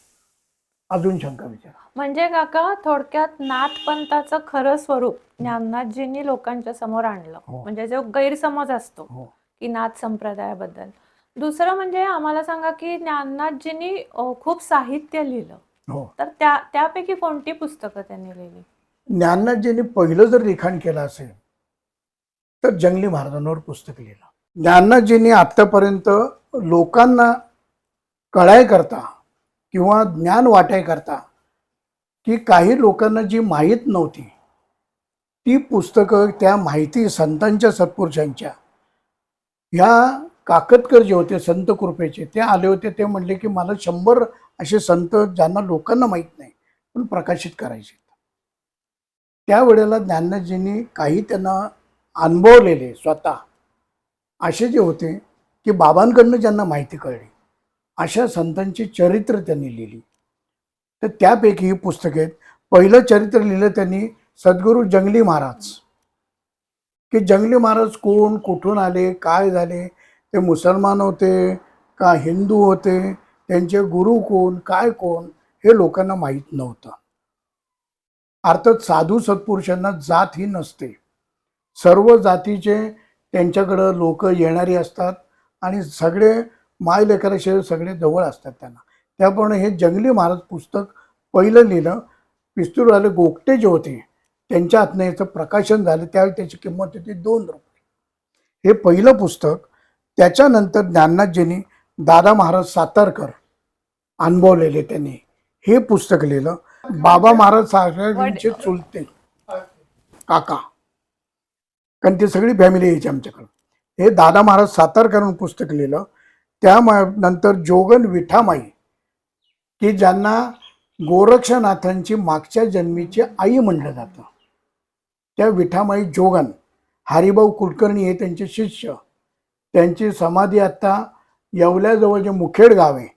अजून शंका विचारा. म्हणजे काका थोडक्यात नाथपंथाचं खरं स्वरूप ज्ञाननाथजींनी लोकांच्या समोर आणलं. हो. म्हणजे जो गैरसमज असतो हो की नाथ संप्रदायाबद्दल. दुसरं म्हणजे आम्हाला सांगा की ज्ञाननाथजींनी खूप साहित्य लिहिलं, हो. तर त्यापैकी कोणती पुस्तकं त्यांनी लिहिली? ज्ञाननाथजींनी पहिलं जर लिखाण केलं असेल तर जंगली महाराजांवर पुस्तक लिहिलं. ज्ञाननाथजींनी आत्तापर्यंत लोकांना कळाय करता किंवा ज्ञान वाटाय करता की काही लोकांना जी माहीत नव्हती ती पुस्तकं, त्या माहिती संतांच्या, सत्पुरुषांच्या, ह्या काकतकर जे होते संत कृपेचे, ते आले होते. ते म्हणले की मला 100 असे संत ज्यांना लोकांना माहीत नाही पण प्रकाशित करायचे. त्यावेळेला ज्ञाननाथजींनी काही त्यांना अनुभवलेले स्वतः असे जे होते की बाबांकडनं ज्यांना माहिती कळली अशा संतांची चरित्र त्यांनी लिहिली. तर त्यापैकी ही पुस्तक आहेत. पहिलं चरित्र लिहिलं त्यांनी सद्गुरू जंगली महाराज, की जंगली महाराज कोण, कुठून आले, काय झाले, ते मुसलमान होते का हिंदू होते, त्यांचे गुरु कोण, काय कोण, हे लोकांना माहीत नव्हतं. अर्थात साधू सत्पुरुषांना जात ही नसते, सर्व जातीचे त्यांच्याकडं लोक येणारी असतात आणि सगळे मायलेकराशिवाय सगळे जवळ असतात त्यांना. त्याप्रमाणे हे जंगली महाराज पुस्तक पहिलं लिहिलं. पिस्तूलवाले गोगटे जे होते त्यांच्या हातनं याचं प्रकाशन झालं, त्यावेळी त्याची किंमत होती 2 रुपये. हे पहिलं पुस्तक. त्याच्यानंतर ज्ञाननाथजींनी दादा महाराज सातारकर अनुभवलेले त्यांनी हे पुस्तक लिहिलं. बाबा महाराज सातारकरांचे चुलते काका, कारण ती सगळी फॅमिली यायची आमच्याकडं. हे दादा महाराज सातारकरांनी पुस्तक लिहिलं. त्यानंतर जोगन विठामाई, की ज्यांना गोरक्षनाथांची मागच्या जन्मीची आई म्हणलं जातं, त्या विठामाई जोगन, हरिभाऊ कुलकर्णी हे त्यांचे शिष्य. त्यांची समाधी आत्ता येवल्याजवळ जे मुखेड गाव आहे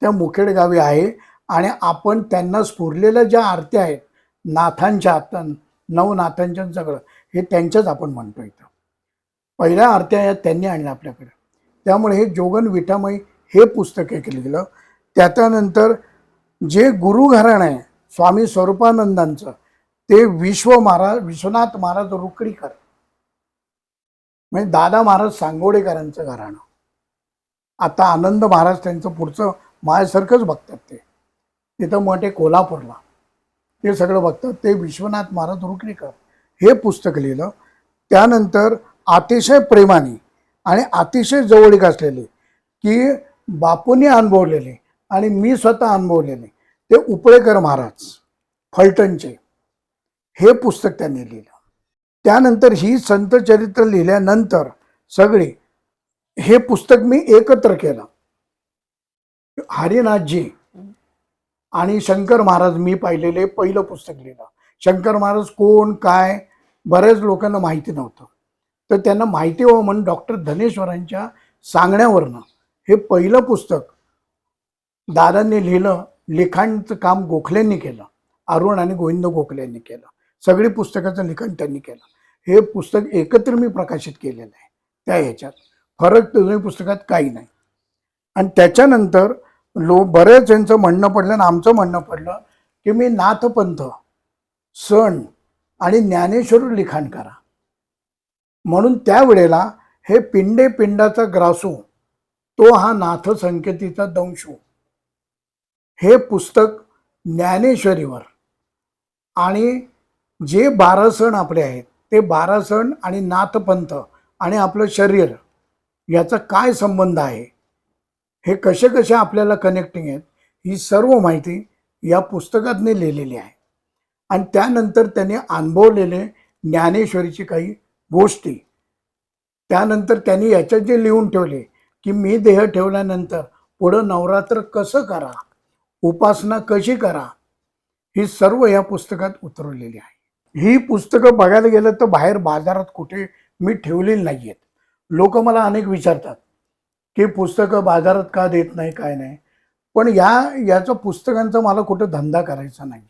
त्या मुखेड गावी आहे. आणि आपण त्यांना स्फुरलेल्या ज्या आरत्या आहेत नाथांच्या, आता नवनाथांच्या, सगळं हे त्यांच्याच आपण म्हणतो. इथं पहिल्या आरत्या या त्यांनी आणल्या आपल्याकडे. त्यामुळे हे जोगन विठामाई हे पुस्तक एक लिहिलं. त्याच्यानंतर जे गुरु घराणं आहे स्वामी स्वरूपानंदांचं, ते विश्वनाथ महाराज रुकडीकर, म्हणजे दादा महाराज सांगोडेकरांचं घराणं. आता आनंद महाराज त्यांचं पुढचं माझ्यासारखंच बघतात. ते तिथं मोठे कोल्हापूरला ते सगळं बघतात. ते विश्वनाथ महाराज रुकडीकर हे पुस्तक लिहिलं. त्यानंतर अतिशय प्रेमाने आणि अतिशय जवळीक असलेले, की बापूंनी अनुभवलेले आणि मी स्वतः अनुभवलेले, ते उपळेकर महाराज फलटणचे, हे पुस्तक त्यांनी लिहिलं. त्यानंतर ही संत चरित्र लिहिल्यानंतर सगळे हे पुस्तक मी एकत्र केलं. हरिनाथजी आणि शंकर महाराज मी पाहिलेले पहिलं पुस्तक लिहिलं. शंकर महाराज कोण काय बऱ्याच लोकांना माहिती नव्हतं. तर त्यांना माहिती व्हावं म्हणून डॉक्टर धनेश्वरांच्या सांगण्यावरनं हे पहिलं पुस्तक दादांनी लिहिलं. लिखाणचं काम गोखलेंनी केलं, अरुण आणि गोविंद गोखले यांनी केलं. सगळी पुस्तकाचं लिखाण त्यांनी केलं. हे पुस्तक एकत्र मी प्रकाशित केलेलं आहे. त्या ह्याच्यात फरक दोन्ही पुस्तकात काही नाही. आणि त्याच्यानंतर बरेच यांचं म्हणणं पडलं आणि आमचं म्हणणं पडलं की मी नाथपंथ, सण आणि ज्ञानेश्वर लिखाण करा. म्हणून त्यावेळेला हे पिंडे पिंडाचा ग्रासू तो हा नाथ संकेतीचा दंशू हे पुस्तक ज्ञानेश्वरीवर आणि जे 12 सण आपले आहेत ते 12 सण आणि नाथपंथ आणि आपलं शरीर याचा काय संबंध आहे, हे कसे कसे आपल्याला कनेक्टिंग आहेत, ही सर्व माहिती या पुस्तकातने लिहिलेली आहे. आणि त्यानंतर त्यांनी अनुभवलेले ज्ञानेश्वरीची काही गोष्टी, त्यानंतर त्यांनी याच्यात जे लिहून ठेवले की मी देह ठेवल्यानंतर पुढं नवरात्र कसं करा, उपासना कशी करा, ही सर्व या पुस्तकात उतरवलेली आहे. ही पुस्तकं बघायला गेलं तर बाहेर बाजारात कुठे मी ठेवलेली नाही आहेत. लोक मला अनेक विचारतात की पुस्तकं बाजारात का देत नाही, काय नाही. पण याचं पुस्तकांचा मला कुठं धंदा करायचा नाही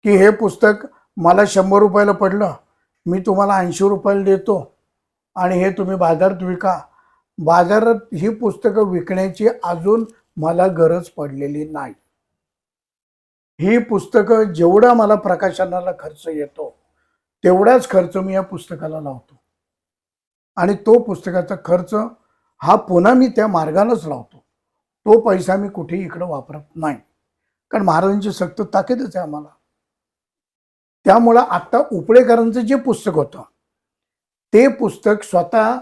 की हे पुस्तक मला 100 रुपयाला पडलं, मी तुम्हाला 80 रुपयाला देतो आणि हे तुम्ही बाजारात विका. बाजारात ही पुस्तकं विकण्याची अजून मला गरज पडलेली नाही. ही पुस्तकं जेवढा मला प्रकाशनाला खर्च येतो तेवढाच खर्च मी या पुस्तकाला लावतो. आणि तो पुस्तकाचा खर्च हा पुन्हा मी त्या मार्गालाच लावतो. तो पैसा मी कुठेही इकडं वापरत नाही, कारण महाराजांची सक्त ताकीदच आहे आम्हाला. त्यामुळं आत्ता उपळेकरांचं जे पुस्तक होतं ते पुस्तक स्वतः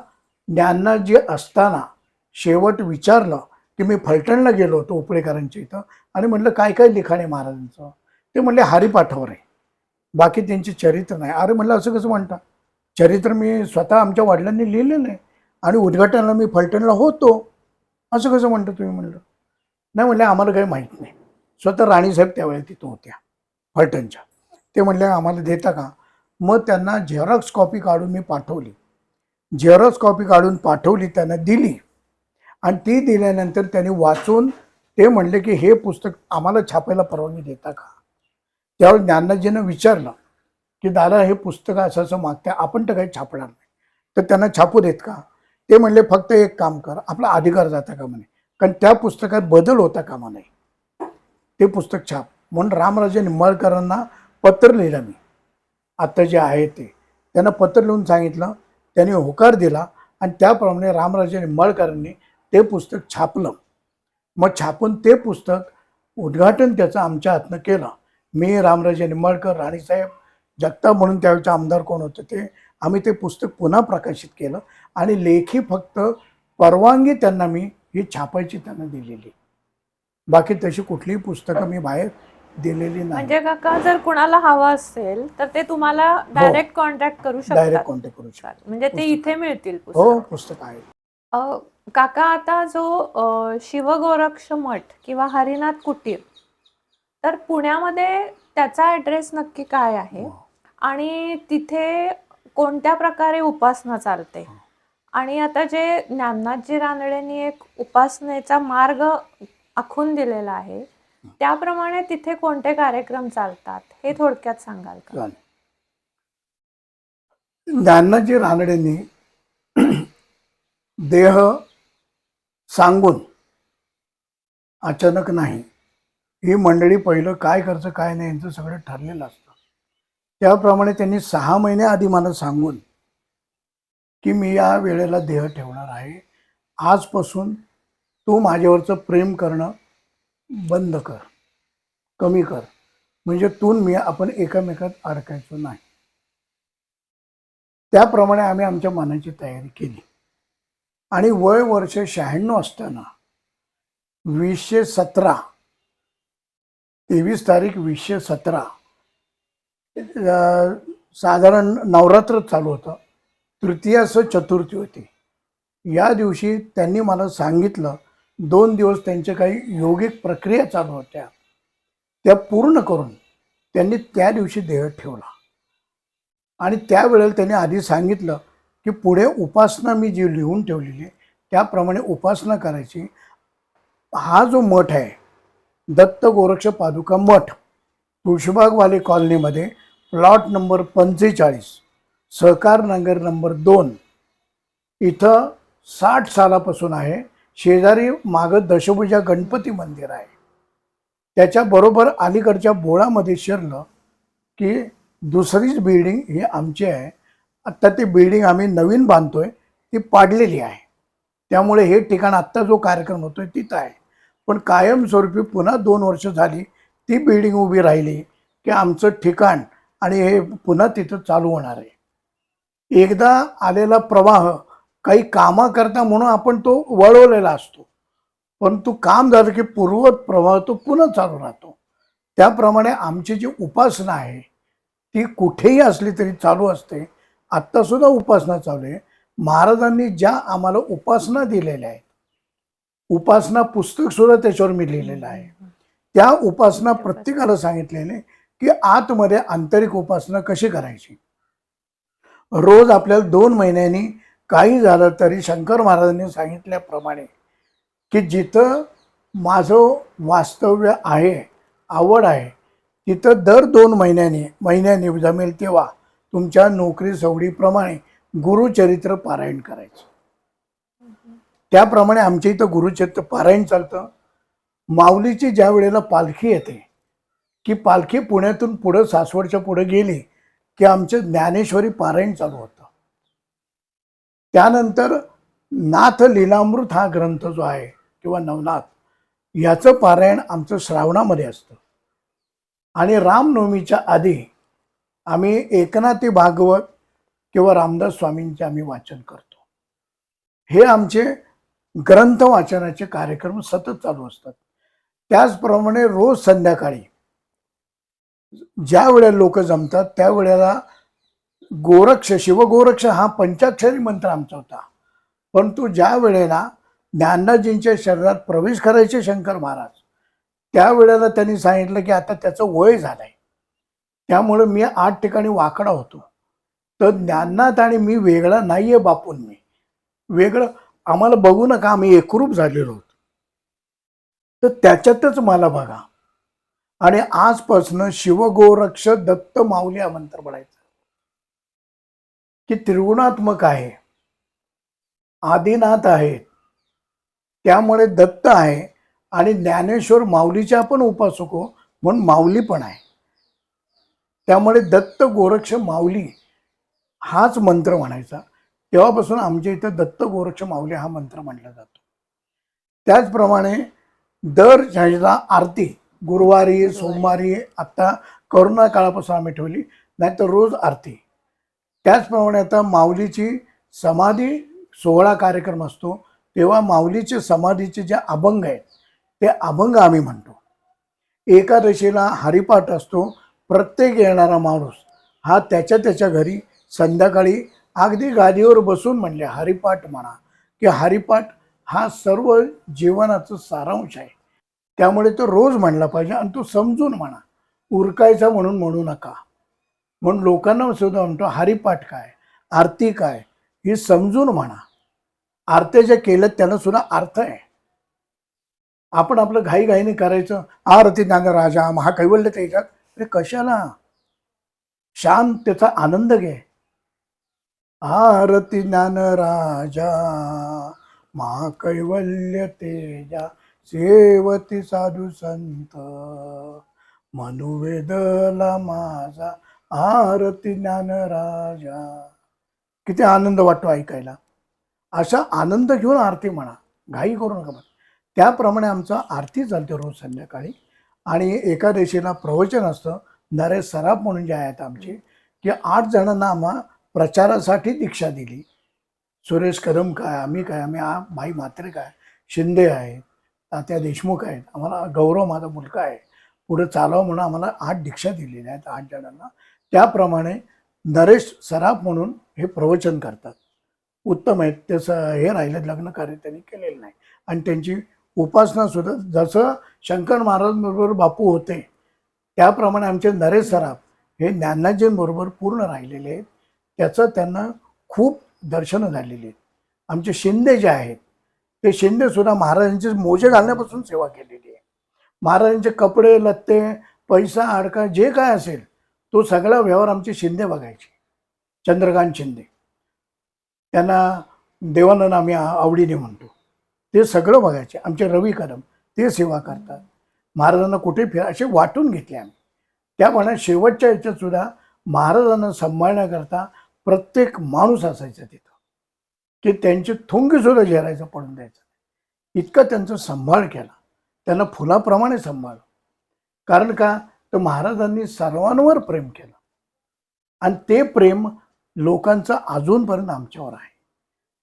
ज्ञानजी असताना शेवट विचारलं की मी फलटणला गेलो होतो उपळेकरांच्या इथं आणि म्हटलं काय काय लिखाण आहे महाराजांचं. ते म्हणले हरिपाठावर आहे, बाकी त्यांचे चरित्र नाही. अरे म्हटलं असं कसं म्हणता, चरित्र मी स्वतः आमच्या वडिलांनी लिहिलेलं आहे आणि उद्घाटनाला मी फलटणला होतो, असं कसं म्हणता तुम्ही. म्हणलं नाही. म्हणले आम्हाला काही माहीत नाही. स्वतः राणीसाहेब त्यावेळेला तिथं होत्या फलटणच्या. ते म्हणले आम्हाला देता का. मग त्यांना झेरॉक्स कॉपी काढून मी पाठवली. झेरॉक्स कॉपी काढून पाठवली, त्यांना दिली आणि ती दिल्यानंतर त्यांनी वाचून ते म्हणले की हे पुस्तक आम्हाला छापायला परवानगी देता का. त्यावेळी ज्ञानजीनं विचारलं की दादा हे पुस्तक असं असं मागते, आपण तर काही छापणार नाही, तर त्यांना छापू देत का. ते म्हणले फक्त एक काम कर, आपला अधिकार जाता का म्हणे, कारण त्या पुस्तकात बदल होता कामा नाही, ते पुस्तक छाप. म्हणून रामराजे निंबाळकरांना पत्र लिहिलं मी, आत्ता जे आहे ते त्यांना पत्र लिहून सांगितलं. त्यांनी होकार दिला आणि त्याप्रमाणे रामराजे निंबाळकरांनी ते पुस्तक छापलं. मग छापून ते पुस्तक उद्घाटन त्याचं आमच्या हातनं केलं. मी, रामराजे निंबाळकर, राणीसाहेब, जगताप म्हणून त्यावेळेचे आमदार कोण होते ते, आम्ही ते पुस्तक पुन्हा प्रकाशित केलं आणि लेखी फक्त परवानगी त्यांना मी ही छापायची त्यांना दिलेली. बाकी तशी कुठलीही पुस्तकं मी बाहेर दिलेली नाही. म्हणजे काका जर कुणाला हवं असेल तर ते तुम्हाला डायरेक्ट कॉन्टॅक्ट करू डायरेक्ट शकतात, कॉन्टॅक्ट करू शकतो. म्हणजे ते इथे मिळतील हो, पुस्तक. पुस्तक आहे. काका आता जो शिवगोरक्ष मठ किंवा हरिनाथ कुटीर, तर पुण्यामध्ये त्याचा ॲड्रेस नक्की काय आहे आणि तिथे कोणत्या प्रकारे उपासना चालते. आणि आता जे ज्ञाननाथजी रानडेंनी एक उपासनेचा मार्ग आखून दिलेला आहे त्याप्रमाणे तिथे कोणते कार्यक्रम चालतात हे थोडक्यात सांगाल का. ज्ञाननाथजी रानडेंनी देह सांगून अचानक नाही, ही मंडळी पहिलं काय करतं काय नाही यांचं सगळं ठरलेलं असतं. त्याप्रमाणे त्यांनी 6 महिने आधी मला सांगून की मी या वेळेला देह ठेवणार आहे, आजपासून तू माझ्यावरचं प्रेम करणं बंद कर, कमी कर, म्हणजे तू मी आपण एकमेकात अडकायचो नाही. त्याप्रमाणे आम्ही आमच्या मनाची तयारी केली आणि वय वर्ष 96 असताना 2017 23 तारीख 2017 साधारण नवरात्र चालू होतं, तृतीयास चतुर्थी होती. या दिवशी त्यांनी मला सांगितलं 2 दिवस त्यांच्या काही योगिक प्रक्रिया चालू होत्या त्या पूर्ण करून त्यांनी त्या दिवशी देह ठेवला. आणि त्यावेळेला त्यांनी आधी सांगितलं की पुढे उपासना मी जी लिहून ठेवलेली आहे त्याप्रमाणे उपासना करायची. हा जो मठ आहे दत्त गोरक्ष पादुका मठ, तुळशीबागवाले कॉलनीमध्ये plot number 45, Sahakar Nagar number 2, इथं 60 सालापासून आहे. शेजारी मागं दशभुजा गणपती मंदिर आहे. त्याच्याबरोबर अलीकडच्या बोळामध्ये शिरलं की दुसरीच बिल्डिंग ही आमची आहे. आत्ता ती बिल्डिंग आम्ही नवीन बांधतोय, ती पाडलेली आहे. त्यामुळे हे ठिकाण आत्ता जो कार्यक्रम होतोय तिथं आहे. पण कायमस्वरूपी पुन्हा 2 वर्ष झाली ती बिल्डिंग उभी राहिली की आमचं ठिकाण आणि हे पुन्हा तिथं चालू होणार आहे. एकदा आलेला प्रवाह काही कामाकरता म्हणून आपण तो वळवलेला असतो, परंतु काम झालं की पूर्ववत प्रवाह तो पुन्हा चालू राहतो. त्याप्रमाणे आमची जी उपासना आहे ती कुठेही असली तरी चालू असते. आत्तासुद्धा उपासना चालू आहे. महाराजांनी ज्या आम्हाला उपासना दिलेल्या आहेत, उपासना पुस्तक सुद्धा त्याच्यावर मी लिहिलेलं आहे. त्या उपासना प्रत्येकाला सांगितलेले की आतमध्ये आंतरिक उपासना कशी करायची. रोज आपल्याला 2 महिन्यांनी काही झालं तरी शंकर महाराजांनी सांगितल्याप्रमाणे की जिथं माझं वास्तव्य आहे, आवड आहे, तिथं दर 2 महिन्यांनी जमेल तेव्हा तुमच्या नोकरी सवडीप्रमाणे गुरुचरित्र पारायण करायचं. त्याप्रमाणे आमच्या इथं गुरुचरित्र पारायण चालतं. माऊलीची ज्या वेळेला पालखी येते की पालखी पुण्यातून पुढं सासवडच्या पुढे गेली की आमचं ज्ञानेश्वरी पारायण चालू होतं. त्यानंतर नाथ लीलामृत हा ग्रंथ जो आहे किंवा नवनाथ याचं पारायण आमचं श्रावणामध्ये असतं. आणि रामनवमीच्या आधी आम्ही एकनाथी भागवत किंवा रामदास स्वामींचे आम्ही वाचन करतो. हे आमचे ग्रंथ वाचनाचे कार्यक्रम सतत चालू असतात. त्याचप्रमाणे रोज संध्याकाळी ज्या वेळेला लोक जमतात त्यावेळेला गोरक्ष, शिवगोरक्ष हा पंचाक्षरी मंत्र आमचा होता. परंतु ज्या वेळेला ज्ञानराजींच्या शरीरात प्रवेश करायचे शंकर महाराज, त्यावेळेला त्यांनी सांगितलं की आता त्याचं वय झालंय, त्यामुळे मी 8 ठिकाणी वाकडा होतो. तर ज्ञाननाथ आणि मी वेगळा नाहीये बापून, मी वेगळं, आम्हाला बघू नका, आम्ही एकरूप झालेलो होतो. तर त्याच्यातच मला बघा. आणि आजपासून शिवगोरक्ष दत्त माऊली हा मंत्र म्हणायचा की त्रिगुणात्मक आहे, आदिनाथ आहे, त्यामुळे दत्त आहे आणि ज्ञानेश्वर माऊलीच्या पण उपासक हो म्हणून माऊली पण आहे. त्यामुळे दत्त गोरक्ष माऊली हाच मंत्र म्हणायचा. तेव्हापासून आमच्या इथं दत्त गोरक्ष माऊली हा मंत्र म्हणला जातो. त्याचप्रमाणे दर ह्याला आरती गुरुवारी, सोमवारी, आता करोना काळापासून आम्ही ठेवली, नाहीतर रोज आरती. त्याचप्रमाणे आता माऊलीची समाधी सोहळा कार्यक्रम असतो तेव्हा माऊलीचे समाधीचे जे अभंग आहेत ते अभंग आम्ही म्हणतो. एकादशीला हरिपाठ असतो. प्रत्येक येणारा माणूस हा त्याच्या घरी संध्याकाळी अगदी गादीवर बसून म्हणले हरिपाठ म्हणा, की हरिपाठ हा सर्व जीवनाचं सारांश आहे. त्यामुळे तो रोज म्हणला पाहिजे आणि तो समजून म्हणा, उरकायचा म्हणून म्हणू नका. म्हणून लोकांना सुद्धा म्हणतो हरिपाठ काय, आरती काय, ही समजून म्हणा. आरत्या ज्या केल्यात त्यांना सुद्धा अर्थ आहे. आपण आपलं घाईघाईने करायचं, आरती ज्ञानराजा महाकैवल्य त्याच्यात, अरे कशाला, शांत त्याचा आनंद घे. आरती ज्ञानराजा महाकैवल्य तेजा सेवती साधू संत मनुवेदला माझा आरती ज्ञानराजा. किती आनंद वाटतो ऐकायला. असा आनंद घेऊन आरती म्हणा, घाई करू नका. त्याप्रमाणे आमचं आरती चालते रोज संध्याकाळी. आणि एकादशीला प्रवचन असतं. नरेश सराफ म्हणून जे आहेत आमचे, की 8 जणांना आम्हा प्रचारासाठी दीक्षा दिली. सुरेश कदम काय, आम्ही काय, आम्ही भाई म्हात्रे काय, शिंदे आहेत, तात्या देशमुख आहेत, आम्हाला गौरव माझा मुलगा आहे, पुढे चालव म्हणून आम्हाला 8 दीक्षा दिलेल्या आहेत 8 जणांना. त्याप्रमाणे नरेश सराफ म्हणून हे प्रवचन करतात. उत्तम आहेत. त्याचं हे राहिलं लग्न कार्य त्यांनी केलेलं नाही. आणि त्यांची उपासना सुद्धा जसं शंकर महाराजांबरोबर बापू होते त्याप्रमाणे आमचे नरेश सराफ हे ज्ञानाजींबरोबर पूर्ण राहिलेले आहेत. त्याचं त्यांना खूप दर्शनं झालेली आहेत. आमचे शिंदे जे आहेत ते शिंदे सुद्धा महाराजांचे मोजे घालण्यापासून सेवा केलेली आहे. महाराजांचे कपडे लत्ते पैसा अडका जे काय असेल तो सगळा व्यवहार आमचे शिंदे बघायचे. चंद्रकांत शिंदे, त्यांना देवानंद आम्ही आवडीने म्हणतो, ते सगळं बघायचे. आमचे रवी कदम ते सेवा करतात. महाराजांना कुठे असे वाटून घेतले आम्ही. त्याप्रमाणे शेवटच्या याच्यात सुद्धा महाराजांना सांभाळण्याकरता प्रत्येक माणूस असायचा तिथं, की त्यांची थुंकी सुद्धा झेरायचं पडून द्यायचं. इतका त्यांचा सांभाळ केला, त्यांना फुलाप्रमाणे सांभाळ. कारण का, तर महाराजांनी सर्वांवर प्रेम केलं आणि ते प्रेम लोकांचं अजूनपर्यंत आमच्यावर आहे.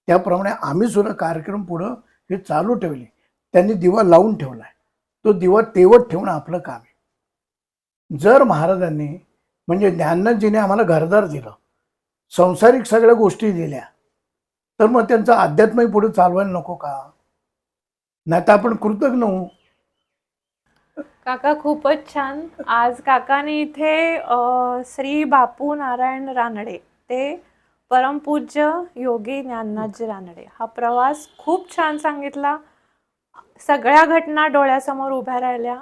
त्याप्रमाणे आम्ही सुद्धा कार्यक्रम पुढं हे चालू ठेवले. त्यांनी दिवा लावून ठेवला आहे, तो दिवा तेवत ठेवणं आपलं काम आहे. जर महाराजांनी म्हणजे ज्ञानजीने आम्हाला घरदार दिलं, संसारिक सगळ्या गोष्टी दिल्या, तर मग त्यांचं अध्यात्मही पुढे चालवायला नको का? नाही तर आपण कृतज्ञ होऊ. काका खूपच छान. आज काकाने इथे श्री बापू नारायण रानडे ते परमपूज्य योगी ज्ञाननाथजी रानडे हा प्रवास खूप छान सांगितला. सगळ्या घटना डोळ्यासमोर उभ्या राहिल्या.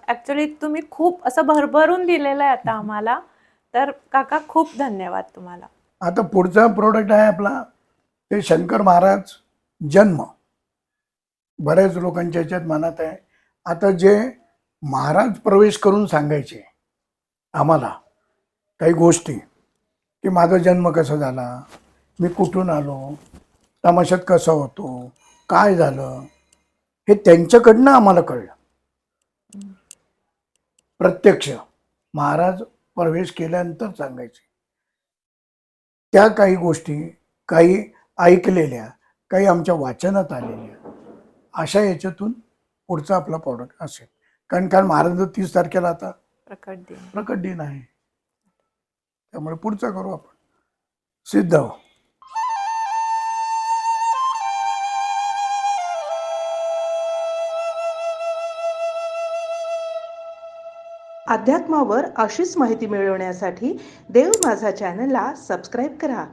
ॲक्च्युली तुम्ही खूप असं भरभरून दिलेलं आहे आता आम्हाला. तर काका खूप धन्यवाद तुम्हाला. आता पुढचा प्रोडक्ट आहे आपला ते शंकर महाराज जन्म. बऱ्याच लोकांच्या ह्याच्यात मनात आहे. आता जे महाराज प्रवेश करून सांगायचे आम्हाला काही गोष्टी, की माझा जन्म कसा झाला, मी कुठून आलो, तमाशात कसा होतो, काय झालं, हे त्यांच्याकडनं आम्हाला कळलं. प्रत्यक्ष महाराज प्रवेश केल्यानंतर सांगायचे. त्या काही गोष्टी, काही ऐकलेल्या, काही आमच्या वाचनात आलेल्या, अशा याच्यातून पुढचा आपला प्रॉडक्ट असेल. कारण महाराज 30 तारखेला आता प्रकट दिन आहे. त्यामुळे पुढचा करू आपण. सिद्ध हो. अध्यात्मावर अशीच माहिती मिळवण्यासाठी देव माझा चॅनलला सबस्क्राईब करा